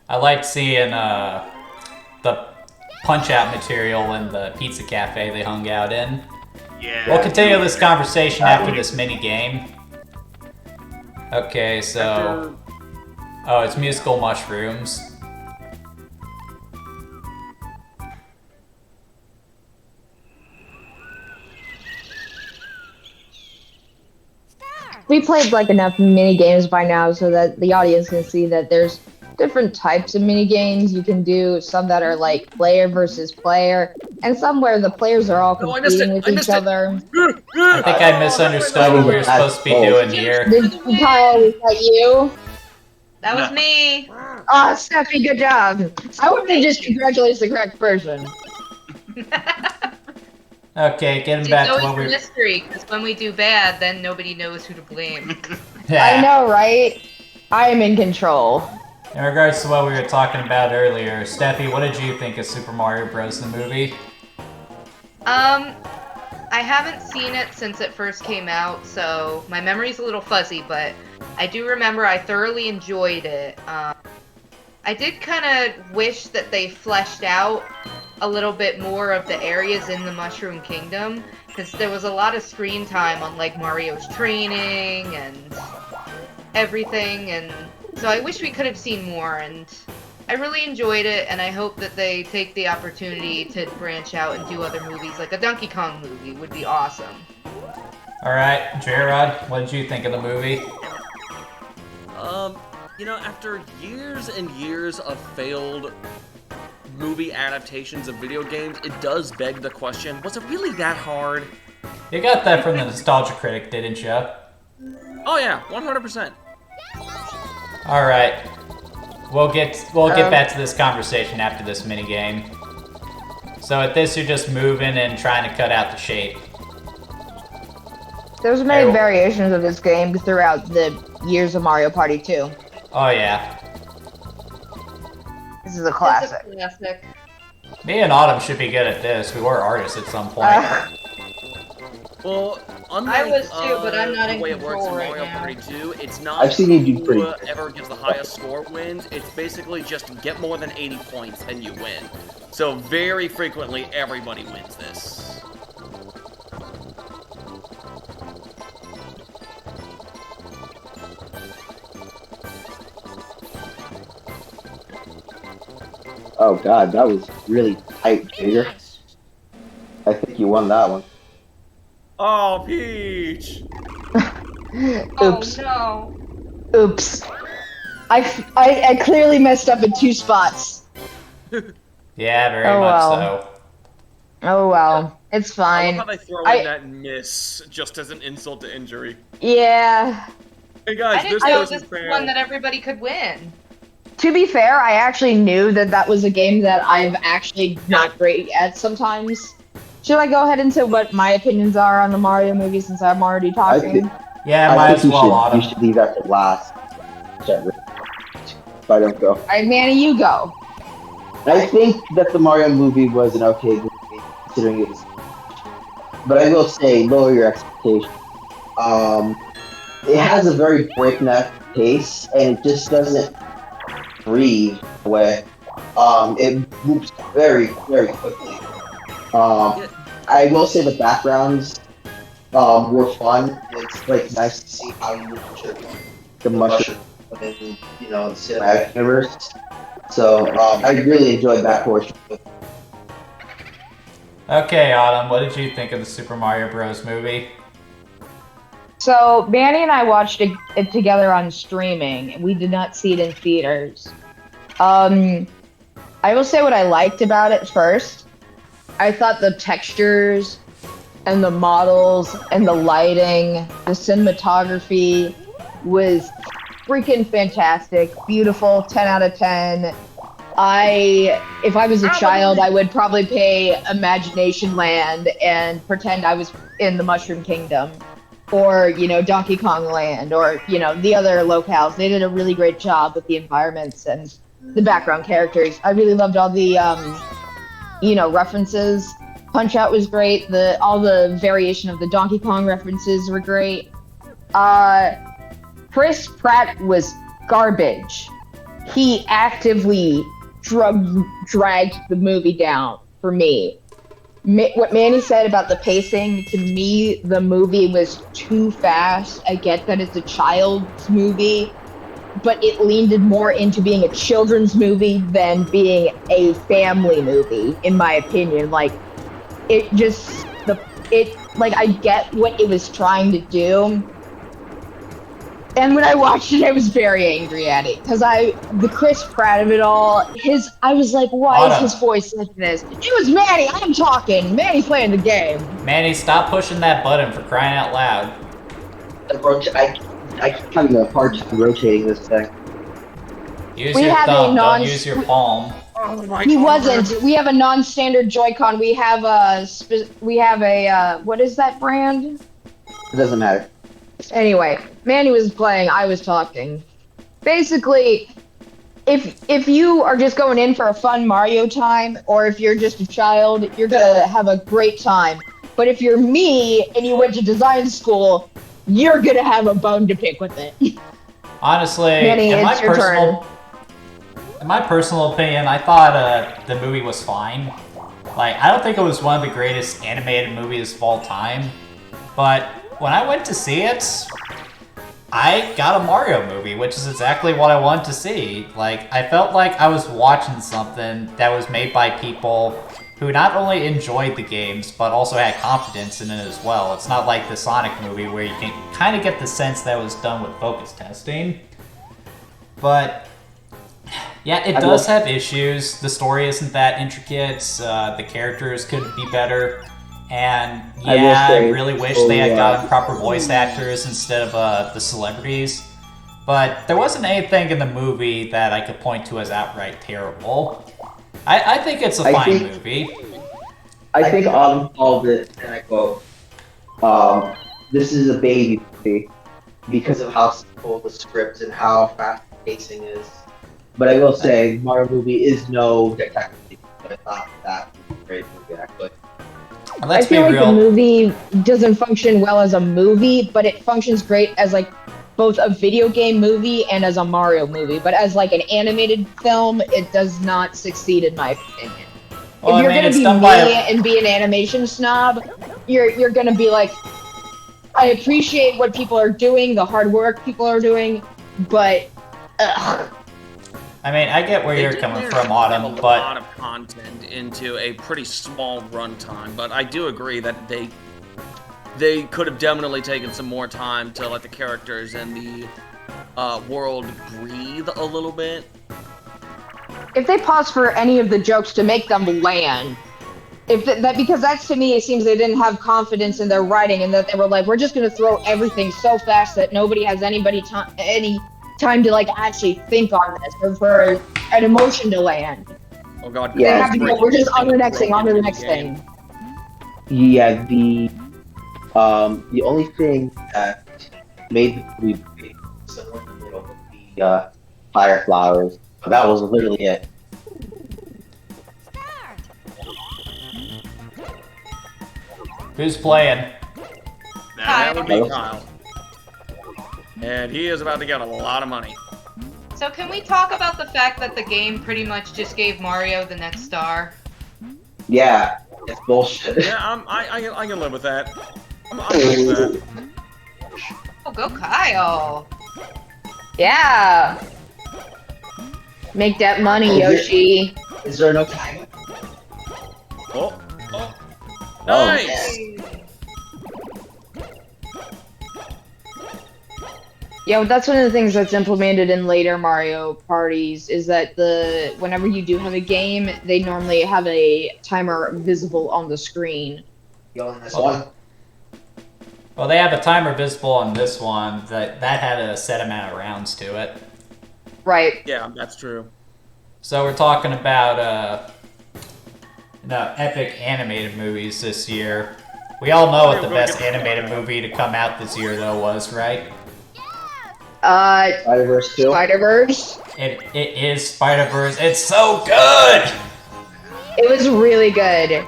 I liked seeing the punch-out material in the pizza cafe they hung out in. Yeah. We'll continue this conversation after this mini-game. Okay, so... Oh, it's musical mushrooms. We played like enough mini games by now so that the audience can see that there's different types of mini games you can do. Some that are like player versus player, and some where the players are all competing with each other. I think I misunderstood what we were supposed to be doing here. Did Kyle, was that you? That was me. Oh, Steffi, good job. I wanted to just congratulate the correct person. Okay, getting It's back to always what a we... mystery, because when we do bad, then nobody knows who to blame. I know, right? I am in control. In regards to what we were talking about earlier, Steffi, what did you think of Super Mario Bros. The movie? I haven't seen it since it first came out, so my memory's a little fuzzy, but I do remember I thoroughly enjoyed it. I did kind of wish that they fleshed out a little bit more of the areas in the Mushroom Kingdom, because there was a lot of screen time on like Mario's training and everything, and so I wish we could have seen more, and I really enjoyed it, and I hope that they take the opportunity to branch out and do other movies, like a Donkey Kong movie would be awesome. Alright, J-Rod, what did you think of the movie? You know, after years and years of failed movie adaptations of video games, it does beg the question, was it really that hard? You got that from the Nostalgia Critic, didn't you? Oh yeah, 100%. Alright. We'll get back to this conversation after this minigame. So at this, you're just moving and trying to cut out the shape. There's many variations of this game throughout the years of Mario Party 2. Oh yeah. This is a classic. It's a classic. Me and Autumn should be good at this. We were artists at some point. Well, unlike I was too, but I'm not the in way it works in control right Mario now. Party 2, it's not I've seen you do pretty good. whoever gets the highest score wins. It's basically just get more than 80 points and you win. So very frequently, everybody wins this. Oh god, that was really tight, Jigger. I think you won that one. Oh, Peach! Oops. Oh Oops. I clearly messed up in 2 spots. Yeah, very Oh, much well. so. Oh well. It's I fine. love how they throw I- in that miss just as an insult to injury. Yeah. Hey I guys, didn't this know person this was failed. one that everybody could win. To be fair, I actually knew that that was a game that I'm actually not great at sometimes. Should I go ahead into what my opinions are on the Mario movie since I'm already talking? Yeah, I might think as you well, Autumn. should leave that to last. If I don't go. Alright, Manny, you go. I think that the Mario movie was an okay movie, considering it was. But I will say, lower your expectations. It has a very breakneck pace, and it just doesn't breathe away. It moves very, very quickly. I will say the backgrounds were fun. It's like nice to see how you contribute the mushroom within, the cinematic universe. So I really enjoyed that portion. Okay, Autumn, what did you think of the Super Mario Bros. Movie? So, Manny and I watched it together on streaming. We did not see it in theaters. I will say what I liked about it first. I thought the textures and the models and the lighting, the cinematography was freaking fantastic, beautiful, 10 out of 10. If I was a child, I would probably pay Imagination Land and pretend I was in the Mushroom Kingdom, or Donkey Kong Land, or the other locales. They did a really great job with the environments and the background characters. I really loved all the references. Punch Out was great. All the variation of the Donkey Kong references were great. Chris Pratt was garbage. He actively dragged the movie down for me. What Manny said about the pacing, to me, the movie was too fast. I get that it's a child's movie, but it leaned more into being a children's movie than being a family movie, in my opinion. Like, I get what it was trying to do. And when I watched it, I was very angry at it, because the Chris Pratt of it all, I was like, why is his voice like this? It was Manny, I'm talking. Manny's playing the game. Manny, stop pushing that button, for crying out loud. I keep having a hard time rotating this thing. Use your thumb, don't use your palm. He wasn't. We have a non-standard Joy-Con. We have a what is that brand? It doesn't matter. Anyway, Manny was playing, I was talking. Basically, if you are just going in for a fun Mario time, or if you're just a child, you're gonna have a great time. But if you're me and you went to design school, you're gonna have a bone to pick with it. Honestly, Manny, in it's your turn. In my personal opinion, I thought the movie was fine. Like, I don't think it was one of the greatest animated movies of all time, but when I went to see it, I got a Mario movie, which is exactly what I wanted to see. Like, I felt like I was watching something that was made by people who not only enjoyed the games, but also had confidence in it as well. It's not like the Sonic movie where you can kind of get the sense that it was done with focus testing. But yeah, it does have issues. The story isn't that intricate. The characters could be better. And yeah, I really wish they had gotten proper voice actors instead of the celebrities. But there wasn't anything in the movie that I could point to as outright terrible. I think it's a fine movie. I think Autumn called it, and I quote, this is a baby movie because of how simple the script and how fast the pacing is. But I will say, Mario movie is no detective movie, but I thought that was a great movie, actually. Let's I feel be like real. the movie doesn't function well as a movie, but it functions great as like both a video game movie and as a Mario movie. But as like an animated film, it does not succeed in my opinion. Well, if you're gonna it's be done me by and be an animation snob, you're gonna be like, I appreciate what people are doing, the hard work people are doing, but ugh. I mean, I get where you're coming from, Autumn, a but lot of content into a pretty small runtime. But I do agree that they could have definitely taken some more time to let the characters and the world breathe a little bit. If they pause for any of the jokes to make them land, because that's, to me, it seems they didn't have confidence in their writing, and that they were like, we're just gonna throw everything so fast that nobody has any time to like actually think on this, or for an emotion to land. Oh god, They have to go, we're just on to the next thing. Yeah, the only thing that made the movie great was the fire flowers. But that was literally it. who's playing? That would be Kyle. And he is about to get a lot of money. So can we talk about the fact that the game pretty much just gave Mario the next star? Yeah, it's bullshit. Yeah, I can live with that. I'm okay with that. Oh, go Kyle! Yeah. Make that money, Yoshi. Is there no time? Oh, nice! Yeah, that's one of the things that's implemented in later Mario parties, is that whenever you do have a game, they normally have a timer visible on the screen. You on this one? Well, they have a timer visible on this one that had a set amount of rounds to it. Right. Yeah, that's true. So we're talking about epic animated movies this year. We all know what the best animated movie to come out this year though was, right? Spider-Verse 2. Spider-Verse. It is Spider-Verse. It's so good. It was really good.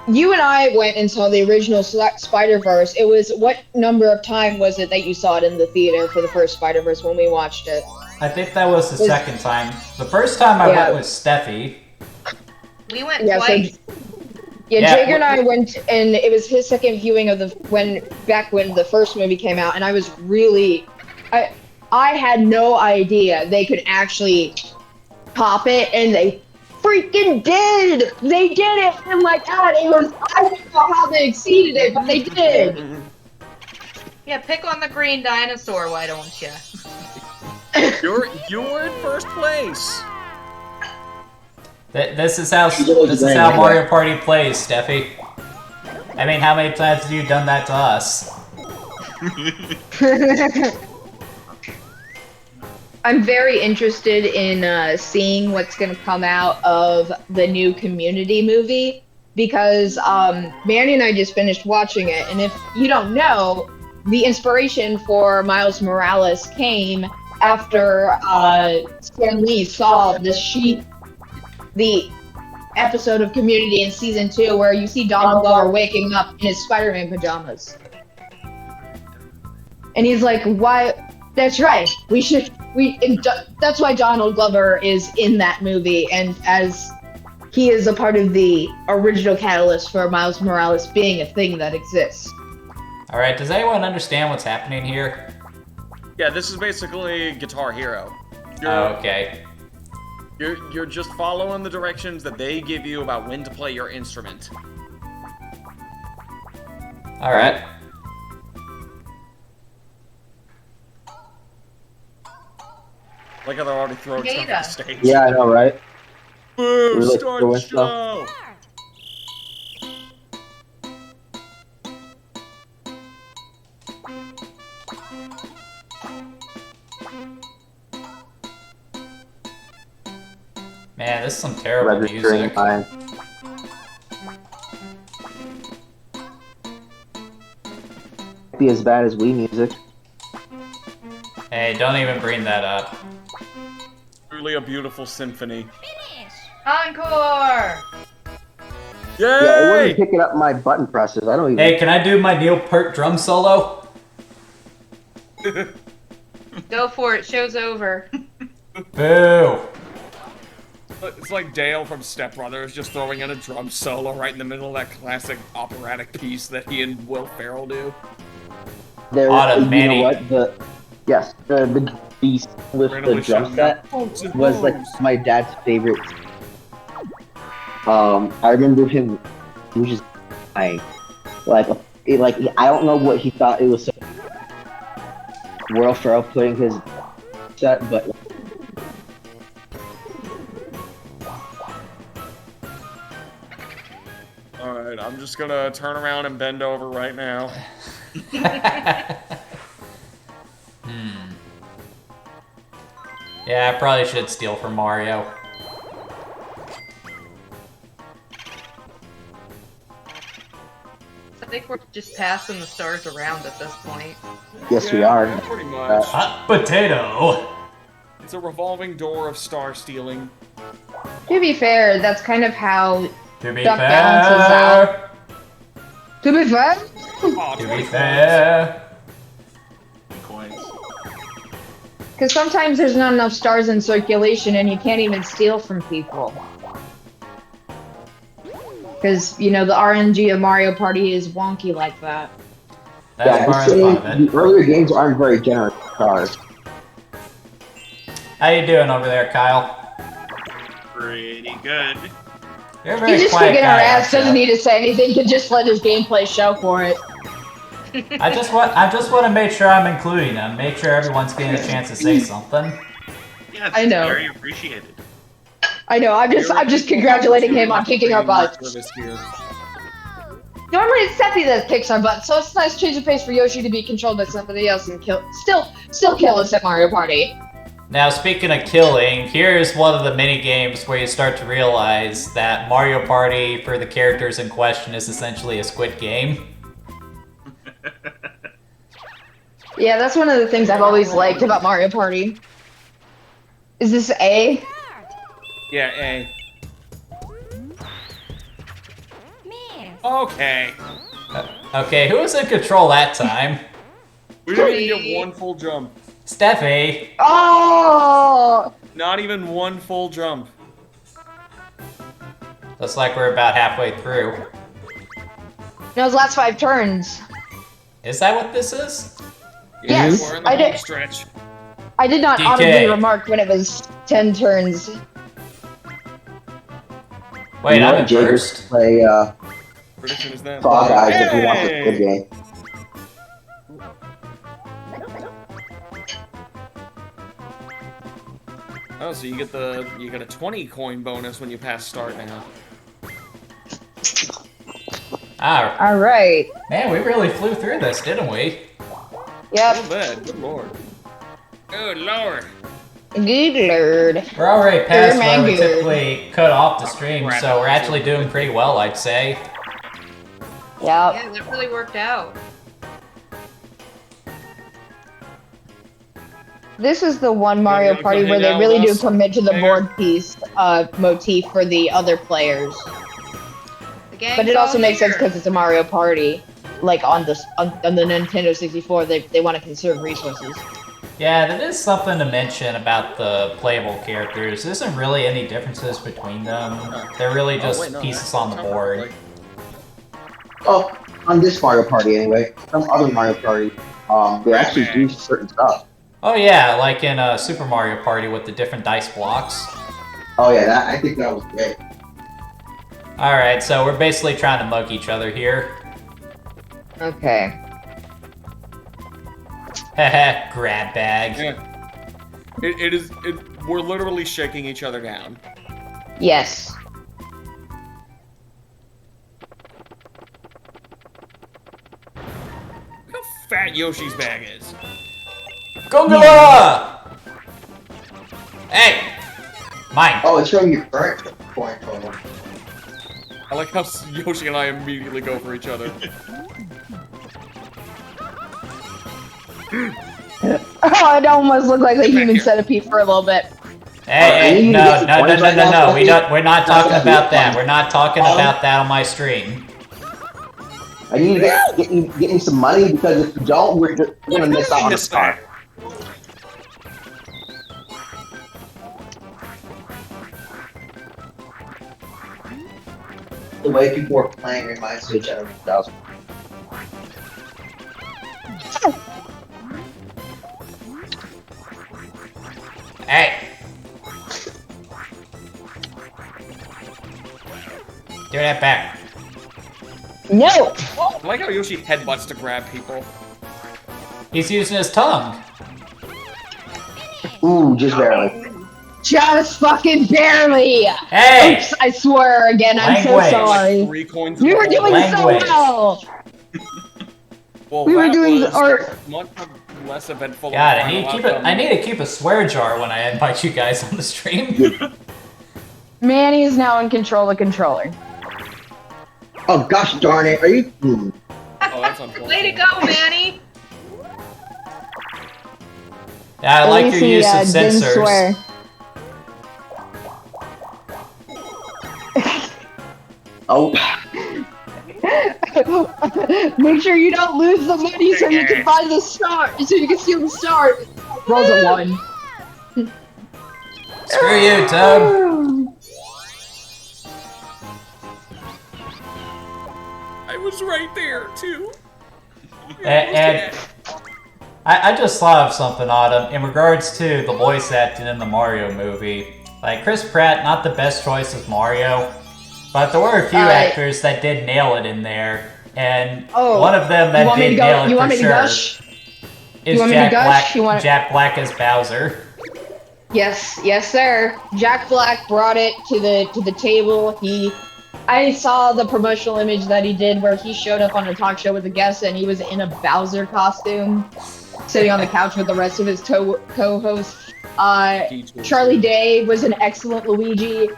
You and I went and saw the original Spider-Verse. It was, what number of time was it that you saw it in the theater for the first Spider-Verse when we watched it? I think that was the second time. The first time I went with Steffi. We went twice. Jager and I went, and it was his second viewing of back when the first movie came out, and I was really, I had no idea they could actually top it, and they freaking did! They did it! Oh my god, I don't know how they exceeded it, but they did! Yeah, pick on the green dinosaur, why don't you? You're in first place. This is how Mario Party plays, Steffi. I mean, how many times have you done that to us? I'm very interested in seeing what's going to come out of the new Community movie, because Manny and I just finished watching it, and if you don't know, the inspiration for Miles Morales came after Stan Lee saw the episode of Community in Season 2 where you see Donald Glover waking up in his Spider-Man pajamas. And he's like, why? That's right. That's why Donald Glover is in that movie, and as he is a part of the original catalyst for Miles Morales being a thing that exists. Alright, does anyone understand what's happening here? Yeah, this is basically Guitar Hero. Okay. You're just following the directions that they give you about when to play your instrument. Alright. Like how they're already throwing stuff at the stage. Yeah, I know, right? Boo! Like Start the show! Man, this is some terrible Registering music. time. Be as bad as Wii music. Hey, don't even bring that up. Truly a beautiful symphony. Encore! Yay! Yeah, it wasn't picking up my button presses. I don't even. Hey, can I do my Neil Peart drum solo? Go for it, show's over. Boo! It's like Dale from Step Brothers just throwing in a drum solo right in the middle of that classic operatic piece that he and Will Ferrell do. There, you Automatic. know what? The beast with the drum set was like my dad's favorite. I remember him. He was just I don't know what he thought it was. So Will Ferrell putting his set, but. Alright, I'm just gonna turn around and bend over right now. Yeah, I probably should steal from Mario. I think we're just passing the stars around at this point. Yes, we are. Yeah, pretty much. Hot potato! It's a revolving door of star stealing. To be fair, that's kind of how To be Duck balances fair! out. To be fair? Oh, To 20 be fair! Coins. Because sometimes there's not enough stars in circulation and you can't even steal from people. Because, you know, the RNG of Mario Party is wonky like that. That's part of it. the earlier games aren't very generous with stars. How you doing over there, Kyle? Pretty good. You're a He very just quiet kicking guy, our ass, aren't ya? doesn't need to say anything, can just let his gameplay show for it. I just want to make sure I'm including them. Make sure everyone's getting a chance to say something. Yeah, it's I know. very appreciated. I know, I'm just congratulating him on kicking our butts. Service here. Normally it's Seppi that kicks our butt, so it's a nice change of pace for Yoshi to be controlled by somebody else and still kill us at Mario Party. Now, speaking of killing, here's one of the mini games where you start to realize that Mario Party for the characters in question is essentially a Squid Game. Yeah, that's one of the things I've always liked about Mario Party. Is this A? Yeah, A. Okay. Okay, who was in control that time? We didn't even get one full jump. Steffi. Oh! Not even one full jump. Looks like we're about halfway through. No, it's last 5 turns. Is that what this is? Yes, We're in the I did. home stretch. I did not DK. audibly remark when it was 10 turns. Wait, You know I'm what, in Jay, first. play Prediction is that. Fall Guys if you want the Hey! Squid Game. Oh, so you get a 20 coin bonus when you pass start now. Ah, Alright. man, we really flew through this, didn't we? Yep. Not bad. Good lord. Good lord. Good lord. We're already past where we Good. typically cut off the stream, crap. so we're actually doing pretty well, I'd say. Yep. Yeah, that really worked out. This is the one Mario gonna Party come where hang they out really with do us commit to the later? board piece motif for the other players. The gang's But it also all makes sense here. because it's a Mario Party. Like on the Nintendo 64, they want to conserve resources. Yeah, that is something to mention about the playable characters. There isn't really any differences between them. They're really just wait, no, pieces that's on the not board. like- Oh, on this Mario Party anyway. Some other Mario Party, they actually do certain stuff. Oh yeah, like in Super Mario Party with the different dice blocks. Oh yeah, I think that was great. Alright, so we're basically trying to mug each other here. Okay. Heh grab bag. Yeah. We're literally shaking each other down. Yes. Look how fat Yoshi's bag is. Gongola! Hey! Mine. Oh, it's showing your current coin total. I like how Yoshi and I immediately go for each other. Oh, it almost looked like a Get back human here. centipede for a little bit. Hey, you no, get some no, no, points no, right no, now, no. Steffi? We're not talking Steffi, about that. fine. We're not talking about that on my stream. I need to get me some money because if you don't, we're gonna miss out on the Miss that. start. The way people are playing reminds me of General 2000. Hey! Give that back. No! I like how Yoshi headbutts to grab people. He's using his tongue. Ooh, just barely. Just fucking barely! Hey! Oops, I swear again, I'm so Language. sorry. 3 coins. We were in the hole. doing so Language. well! Well, we were that doing- was or- much less eventful. God, than I the need to keep final it. I need to keep a swear jar when I invite you guys on the stream. Manny is now in control of the controller. Oh gosh darn it! Are you? Oh, that's unfortunate. Way to go, Manny! Yeah, I At like least your he, use of didn't sensors. swear. Oh, Make sure you don't lose the money so you can buy the star, so you can steal the star. Rolls a 1. Screw you, Toad. I was right there too. And I just thought of something, Autumn, in regards to the voice acting in the Mario movie. Like, Chris Pratt, not the best choice as Mario, but there were a few actors that did nail it in there, and one of them that did nail it for sure is Jack Black as Bowser. Yes, yes, sir. Jack Black brought it to the table. He I saw the promotional image that he did where he showed up on a talk show with a guest and he was in a Bowser costume, sitting on the couch with the rest of his co-hosts. Charlie Day was an excellent Luigi.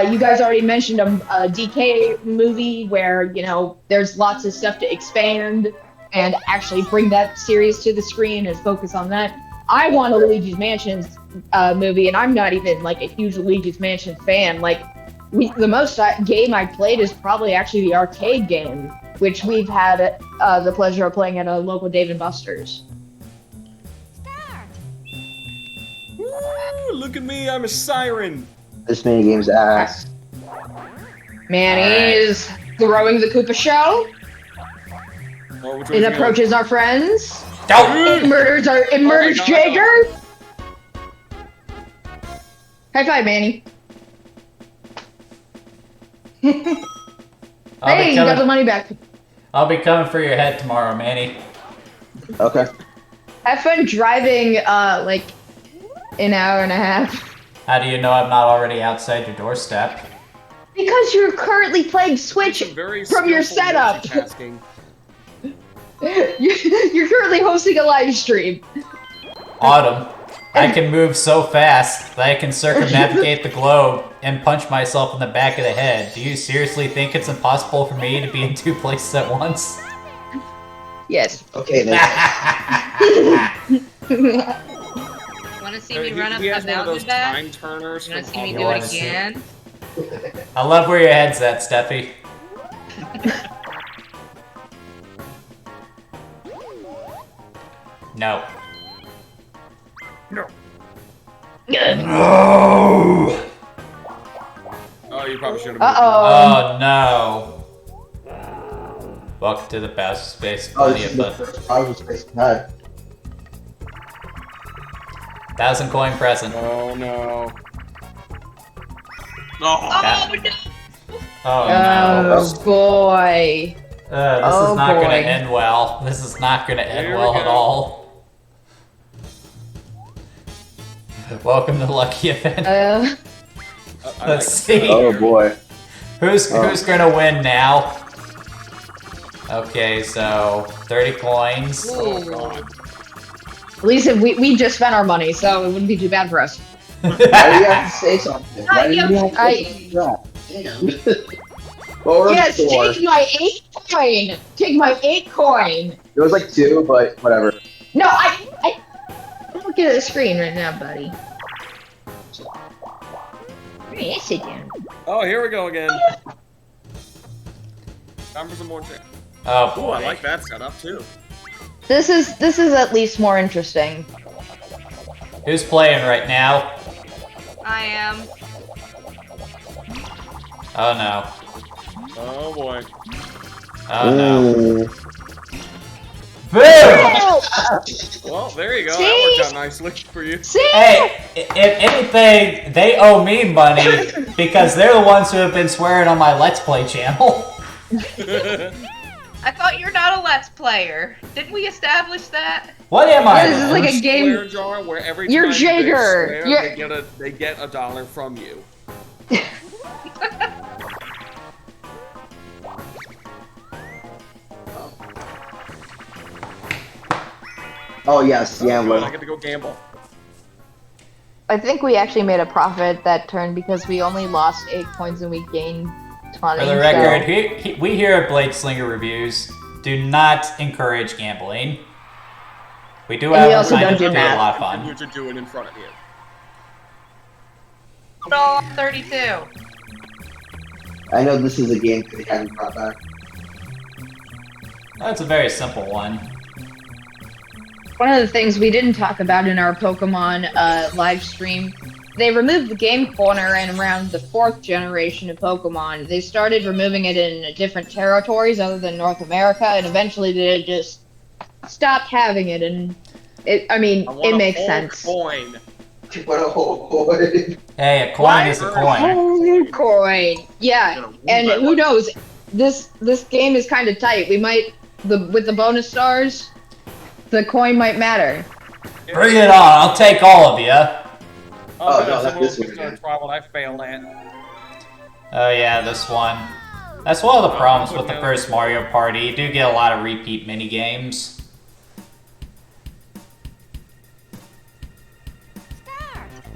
You guys already mentioned a DK movie where, you know, there's lots of stuff to expand and actually bring that series to the screen and focus on that. I want a Luigi's Mansion movie, and I'm not even like a huge Luigi's Mansion fan. Like, the most game I played is probably actually the arcade game, which we've had the pleasure of playing at a local Dave & Buster's. Woo, look at me, I'm a siren. This minigame's ass. Manny is throwing the Koopa shell. Oh, which It one's approaches our friends. Don't. It murders God. Jaeger. High five, Manny. Hey, you got the money back. I'll be coming for your head tomorrow, Manny. Okay. Have fun driving, like, an hour and a half. How do you know I'm not already outside your doorstep? Because you're currently playing Switch Some very from your skillful setup. multitasking. You're currently hosting a live stream. Autumn, I can move so fast that I can circumnavigate the globe and punch myself in the back of the head. Do you seriously think it's impossible for me to be in two places at once? Yes. Okay, then. Want to see me run up He a has one of those mountain back? time turners You want to from see me You do wanna it see- again? I love where your head's at, Steffi. No. No. No! Oh, you probably should have. Uh-oh. Oh no. Welcome to the best space. Oh, Plenty this of is the fun. first Bowser space I've had. 1,000 coin present. Oh no. Oh, Oh no! Oh no. Oh boy. This Oh, is not gonna boy. end well. This is not gonna end Here we well at go. all. Welcome to Lucky Event. Let's see. Oh boy. Who's gonna win now? Okay, so 30 coins. Oh god. At least if we just spent our money, so it wouldn't be too bad for us. Why do you have to say something? Why do you have to I- say that? Damn. What were Yes, the four? take my 8 coin. Take my 8 coin. It was like 2, but whatever. No, I don't look at the screen right now, buddy. Hey, sit down. Oh, here we go again. Time for some more tricks. Oh Ooh, boy. I like that setup too. This is at least more interesting. Who's playing right now? I am. Oh no. Oh boy. Oh no. Mm. Boom! Well, there you go. See? That worked out nicely for you. See? Hey, if anything, they owe me money because they're the ones who have been swearing on my Let's Play channel. I thought you're not a Let's Player. Didn't we establish that? What am I? This is like a game. Swear jar where every You're time Jaeger. they swear, You're- they get a dollar from you. Oh yes, Good, I gambling. get to go gamble. I think we actually made a profit that turn because we only lost 8 coins and we gained 20. For the record, we here at Bladeslinger Reviews do not encourage gambling. We do And we have also kind don't of do do a math. lot of Continue fun. to do it in front of you. No, 32. I know this is a game that they haven't brought back. That's a very simple one. One of the things we didn't talk about in our Pokemon live stream, they removed the game corner in around the 4th generation of Pokemon. They started removing it in different territories other than North America, and eventually they just stopped having it. And I mean, I want it a makes whole sense. coin. What a whole boy. Hey, a coin is a coin. Oh, coin. Yeah, and who knows? This game is kind of tight. We might with the bonus stars, the coin might matter. Bring it on, I'll take all of you. Oh, good, no, so that's we'll this one gonna again. try what I failed at. Oh yeah, this one. That's one of the problems with the first Mario Party. You do get a lot of repeat mini games.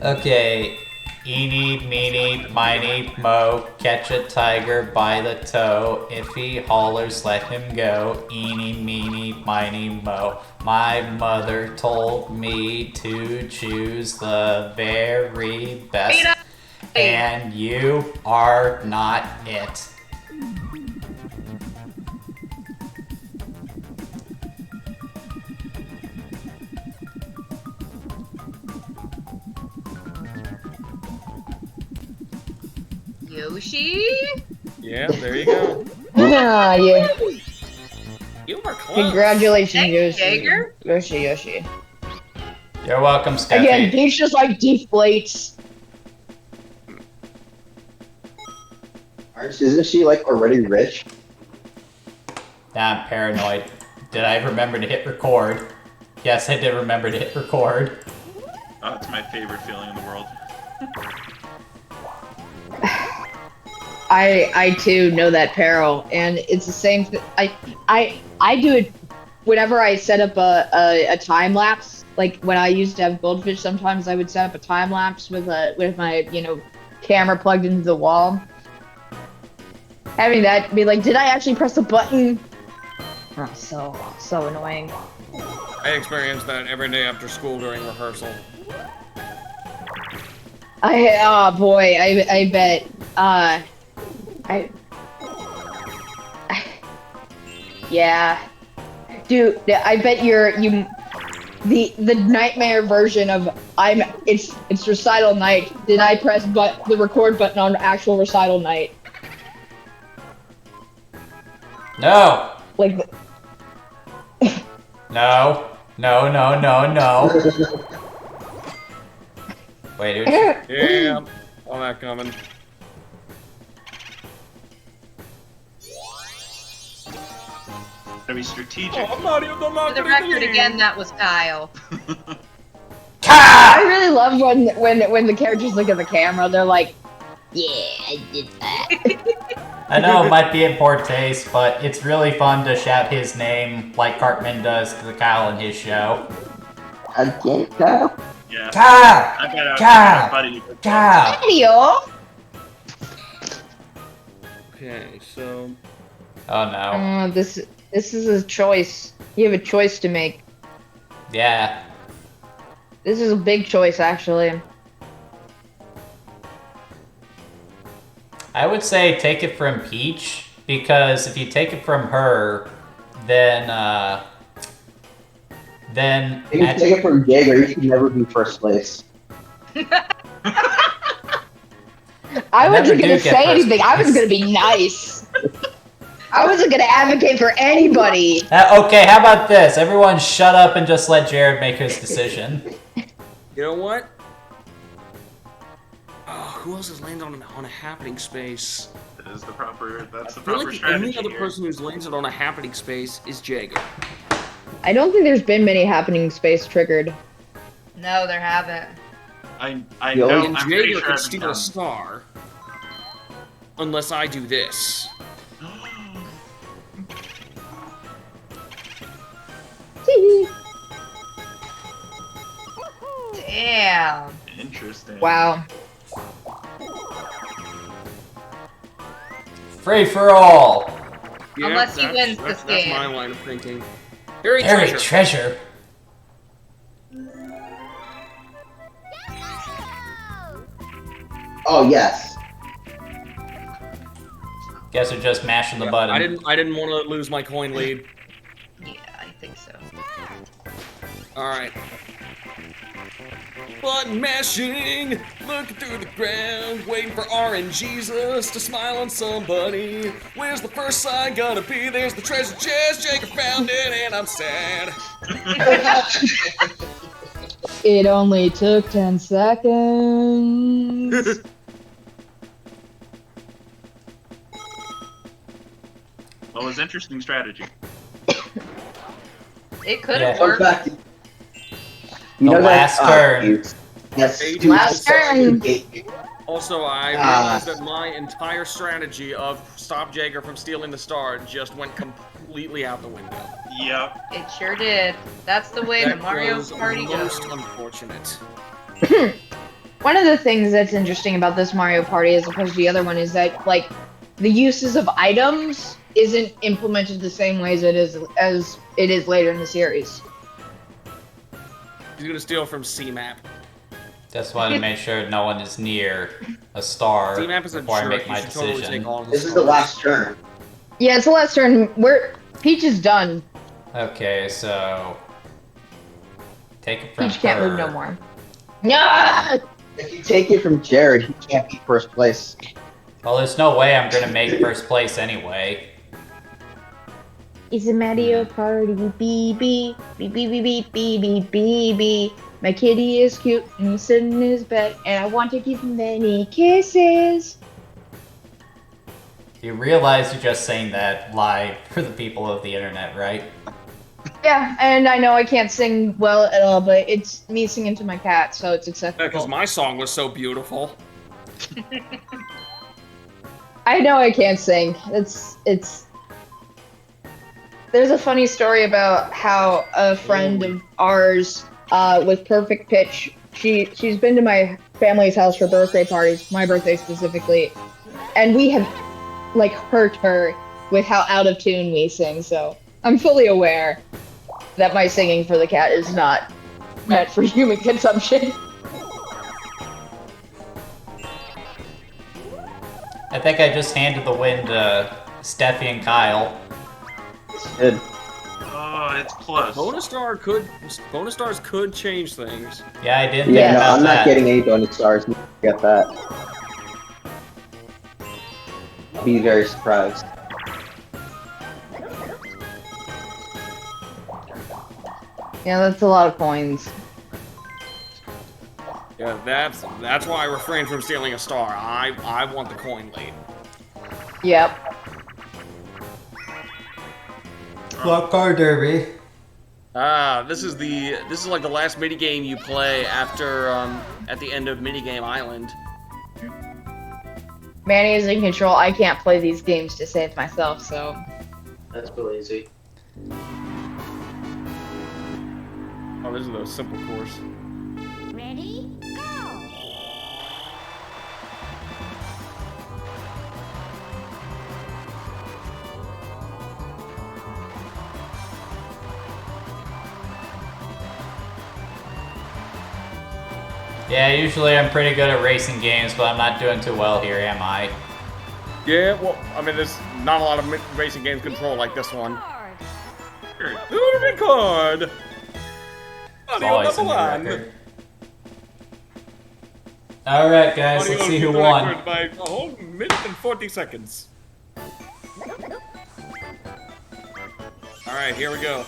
Okay, eeny, meeny, miny, mo, catch a tiger by the toe. If he hollers, let him go. Eeny, meeny, miny, mo. My mother told me to choose the very best, and you are not it. Yoshi? Yeah, there you go. Ah, yeah. You were close. Congratulations, Thanks, Yoshi. Jaeger. Yoshi. You're welcome, Steffi. Again, Peach just like deflates. Isn't she like already rich? Nah, I'm paranoid. Did I remember to hit record? Yes, I did remember to hit record. Oh, it's my favorite feeling in the world. I too know that peril, and it's the same. I do it whenever I set up a time lapse. Like when I used to have goldfish, sometimes I would set up a time lapse with my camera plugged into the wall. Having that be like, did I actually press the button? Oh, so annoying. I experience that every day after school during rehearsal. Oh boy, I bet. Yeah, dude, I bet the nightmare version of it's recital night. Did I press the record button on actual recital night? No! Like No. Wait, Yeah, all that coming. Gotta be strategic. Oh, Mario, the For the record, again, that was Kyle. I really love when the characters look at the camera. They're like, yeah, I did that. I know it might be in poor taste, but it's really fun to shout his name like Cartman does to Kyle in his show. I can't go. Yeah. Kyle! I got Kyle! a buddy. Kyle! Mario. Okay, so... Oh no. This is a choice. You have a choice to make. Yeah. This is a big choice, actually. I would say take it from Peach, because if you take it from her, then You can take it from Jaeger, you can never be first place. I wasn't never gonna do get say first anything. I was place. gonna be nice. I wasn't gonna advocate for anybody. Okay, how about this? Everyone shut up and just let Jared make his decision. You know what? Oh, who else has landed on a happening space? That's the proper I feel strategy like the only other here. person who's landed on a happening space is Jaeger. I don't think there's been many happening space triggered. No, there haven't. I Yo, know. And I'm pretty Jaeger sure can I've steal done. a star. Unless I do this. Damn. Interesting. Wow. Free for all. Yeah, Unless he that's- wins that's, this that's game. my line of thinking. Harry Harry Treasure. Treasure. Oh yes. Guess they're just mashing the button. I didn't want to lose my coin lead. Yeah, I think so. Alright. Button mashing, looking through the ground, waiting for RNGesus to smile on somebody. Where's the first sign gonna be? There's the treasure chest, Jacob found it, and I'm sad. It only took 10 seconds. Well, it was interesting strategy. It could Yeah. have Fun worked. fact. The last turn. Yes. Hey, two last consecutive turn. ga- Also, I realized that my entire strategy of stop Jaeger from stealing the star just went completely out the window. Yep. It sure did. That's the way the That Mario was Party most goes. unfortunate. One of the things that's interesting about this Mario Party as opposed to the other one is that, like, the uses of items isn't implemented the same way as it is later in the series. He's gonna steal from C-Map. Just wanted to make sure no one is near a star C-Map is a before I jerk. make You my should totally decision. take all of the This is the stars. last turn. Yeah, it's the last turn. Peach is done. Okay, so take it from Peach can't her. move no more. No! If you take it from Jared, he can't be first place. Well, there's no way I'm gonna make first place anyway. It's a Mario Party, BB, beep, beep, beep, beep, beep, beep, beep, beep. My kitty is cute and he's sitting in his bed, and I want to give him many kisses. You realize you're just saying that live for the people of the internet, right? Yeah, and I know I can't sing well at all, but it's me singing to my cat, so it's Because acceptable. my song was so beautiful. I know I can't sing. There's a funny story about how a friend of ours with perfect pitch, she's been to my family's house for birthday parties, my birthday specifically, and we have like hurt her with how out of tune we sing, so I'm fully aware that my singing for the cat is not meant for human consumption. I think I just handed the win to Steffi and Kyle. It's good. Oh, it's close. Bonus stars could change things. Yeah, I didn't think Yeah, no, about I'm that. not getting any bonus stars. Get that. I'll be very surprised. Yeah, that's a lot of coins. Yeah, that's why I refrained from stealing a star. I want the coin late. Yep. Block car derby. This is like the last mini game you play after at the end of minigame island. Manny is in control. I can't play these games to save myself, so. That's really easy. Oh, this is a simple course. Ready? Go! Yeah, usually I'm pretty good at racing games, but I'm not doing too well here, am I? Yeah, well, I mean, there's not a lot of racing games control like this one. Card. New record! It's Audio always number a new one. record. Alright, guys, Audio let's see who new won. record by a whole minute and 40 seconds. Alright, here we go.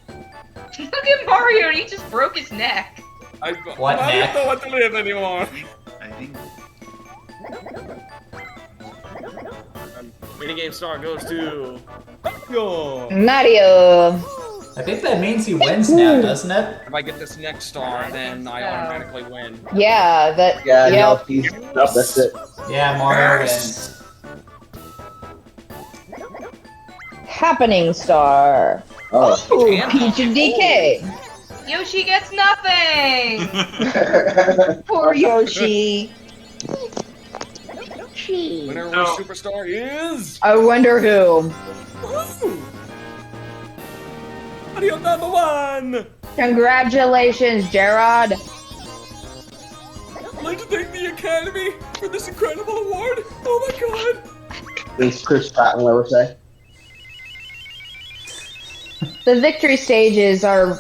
Look at Mario, he just broke his neck. What I neck? don't know what to live anymore. I think Minigame star goes to Mario. Mario! I think that means he wins now, doesn't it? If I get this next star, then I automatically win. Yeah, that. Yeah, no, Yep. if he's up, that's it. Yeah, Mario wins. Happening star. Oh. Ooh, Peach and DK. Yoshi gets nothing! Poor Yoshi. Yoshi. Winner No. superstar is I wonder who. Woohoo! Audio number one. Congratulations, Gerard. I'd like to thank the Academy for this incredible award. Oh my god! Does Chris Pratt will ever say? The victory stages are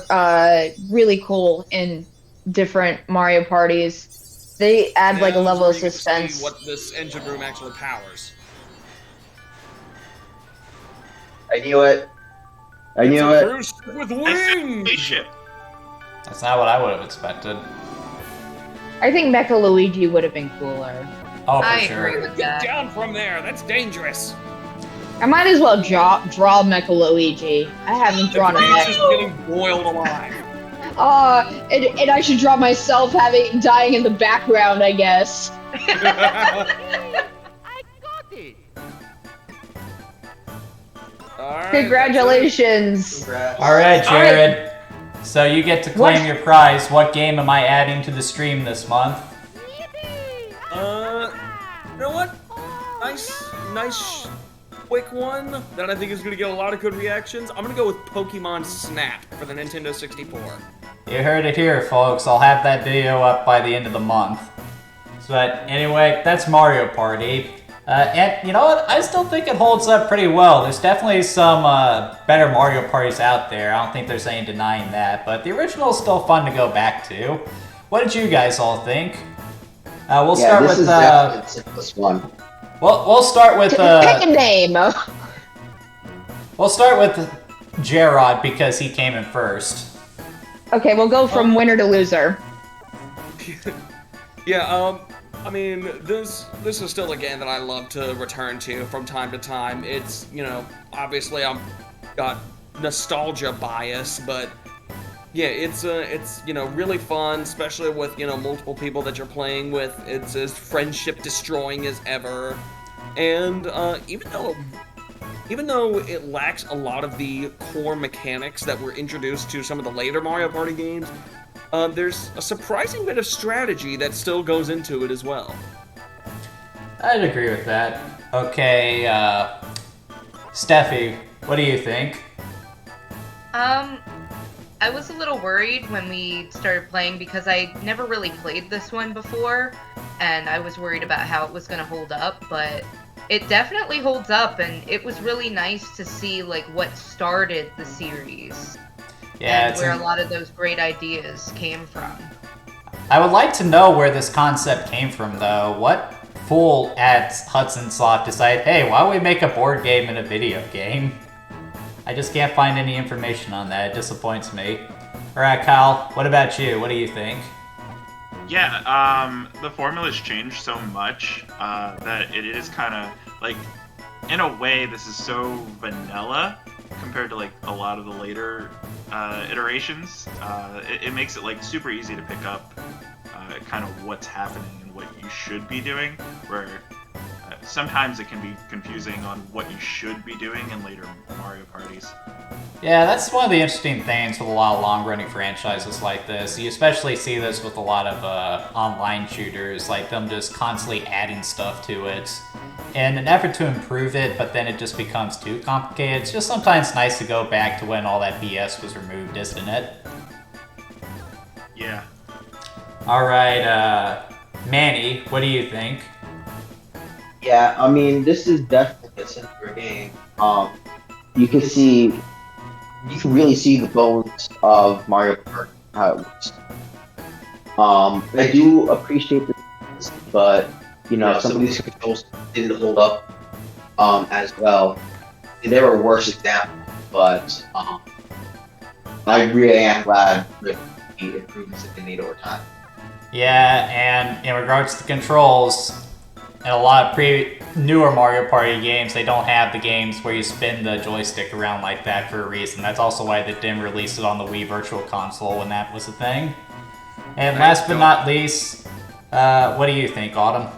really cool in different Mario parties. They add like a Now, level of so you get to see suspense. what this engine room actually powers. I knew it. I knew It's a it. cruise ship with I said wings. spaceship. That's not what I would have expected. I think Mecha Luigi would have been cooler. Oh, for I sure. agree with Get that. down from there. That's dangerous. I might as well draw Mecha Luigi. I haven't drawn a The beach is mech. getting boiled alive. And I should draw myself dying in the background, I guess. I got it. All right, Congratulations. Congrats. All right, Jared. So you get to claim your prize. What game am I adding to the stream this month? Yippee! You know what? Nice, quick one that I think is gonna get a lot of good reactions. I'm gonna go with Pokemon Snap for the Nintendo 64. You heard it here, folks. I'll have that video up by the end of the month. But anyway, that's Mario Party. And you know what? I still think it holds up pretty well. There's definitely some better Mario Parties out there. I don't think there's any denying that. But the original is still fun to go back to. What did you guys all think? We'll start this with. is definitely the simplest one. We'll start with. Pick a name. We'll start with Gerard because he came in first. Okay, we'll go from winner to loser. Yeah, I mean, this is still a game that I love to return to from time to time. It's, you know, obviously I'm got nostalgia bias, but yeah, it's you know, really fun, especially with, you know, multiple people that you're playing with. It's as friendship destroying as ever. And even though it lacks a lot of the core mechanics that were introduced to some of the later Mario Party games, there's a surprising bit of strategy that still goes into it as well. I'd agree with that. Okay, Steffi, what do you think? I was a little worried when we started playing because I never really played this one before, and I was worried about how it was going to hold up, but it definitely holds up, and it was really nice to see like what started the series. Yeah, and where a lot of those great ideas came from. I would like to know where this concept came from, though. What fool at Hudson Soft decided, hey, why don't we make a board game and a video game? I just can't find any information on that. It disappoints me. Alright, Kyle, what about you? What do you think? Yeah, the formula's changed so much that it is kind of like, in a way, this is so vanilla compared to like a lot of the later iterations. It makes it like super easy to pick up kind of what's happening and what you should be doing, where sometimes it can be confusing on what you should be doing in later Mario parties. Yeah, that's one of the interesting things with a lot of long-running franchises like this. You especially see this with a lot of online shooters, like them just constantly adding stuff to it in an effort to improve it, but then it just becomes too complicated. It's just sometimes nice to go back to when all that BS was removed, isn't it? Yeah. Alright, Manny, what do you think? Yeah, I mean, this is definitely a simpler game. You can really see the bones of Mario Kart, how it works. I do appreciate this, but you know, some of these controls didn't hold up as well. There were worse examples, but I really am glad with the improvements that they made over time. Yeah, and in regards to the controls, in a lot of newer Mario Party games, they don't have the games where you spin the joystick around like that for a reason. That's also why they didn't release it on the Wii Virtual Console when that was a thing. And last but not least, what do you think, Autumn?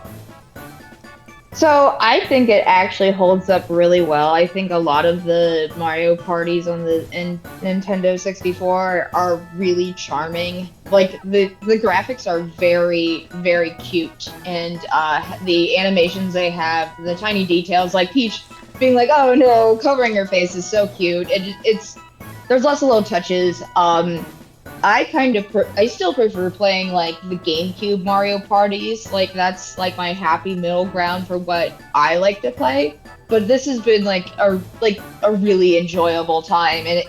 So I think it actually holds up really well. I think a lot of the Mario parties on the Nintendo 64 are really charming. Like the graphics are very, very cute, and the animations they have, the tiny details, like Peach being like, "Oh no," covering her face is so cute. It's there's lots of little touches. I still prefer playing like the GameCube Mario parties. Like that's like my happy middle ground for what I like to play. But this has been like a really enjoyable time, and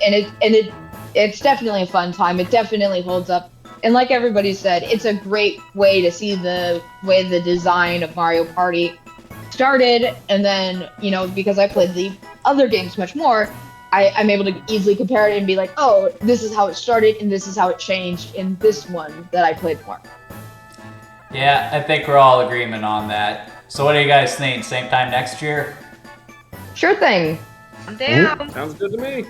it's definitely a fun time. It definitely holds up. And like everybody said, it's a great way to see the way the design of Mario Party started, and then, you know, because I played the other games much more, I'm able to easily compare it and be like, oh, this is how it started, and this is how it changed in this one that I played more. Yeah, I think we're all in agreement on that. So what do you guys think? Same time next year? Sure thing. I'm down. Sounds good to me.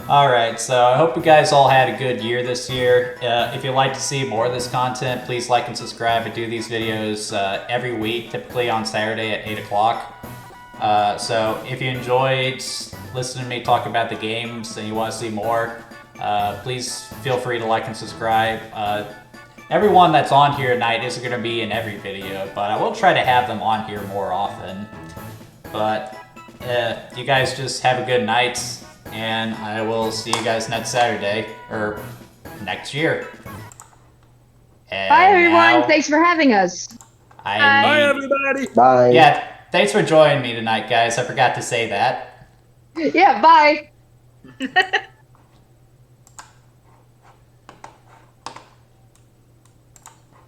Alright, so I hope you guys all had a good year this year. If you'd like to see more of this content, please like and subscribe. I do these videos every week, typically on Saturday at 8 o'clock. So if you enjoyed listening to me talk about the games and you want to see more, please feel free to like and subscribe. Everyone that's on here tonight isn't going to be in every video, but I will try to have them on here more often. But you guys just have a good night, and I will see you guys next Saturday, or next year. And Bye, everyone. now Thanks for having us. Bye, everybody. Bye. Yeah, thanks for joining me tonight, guys. I forgot to say that. Yeah, bye.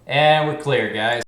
And we're clear, guys.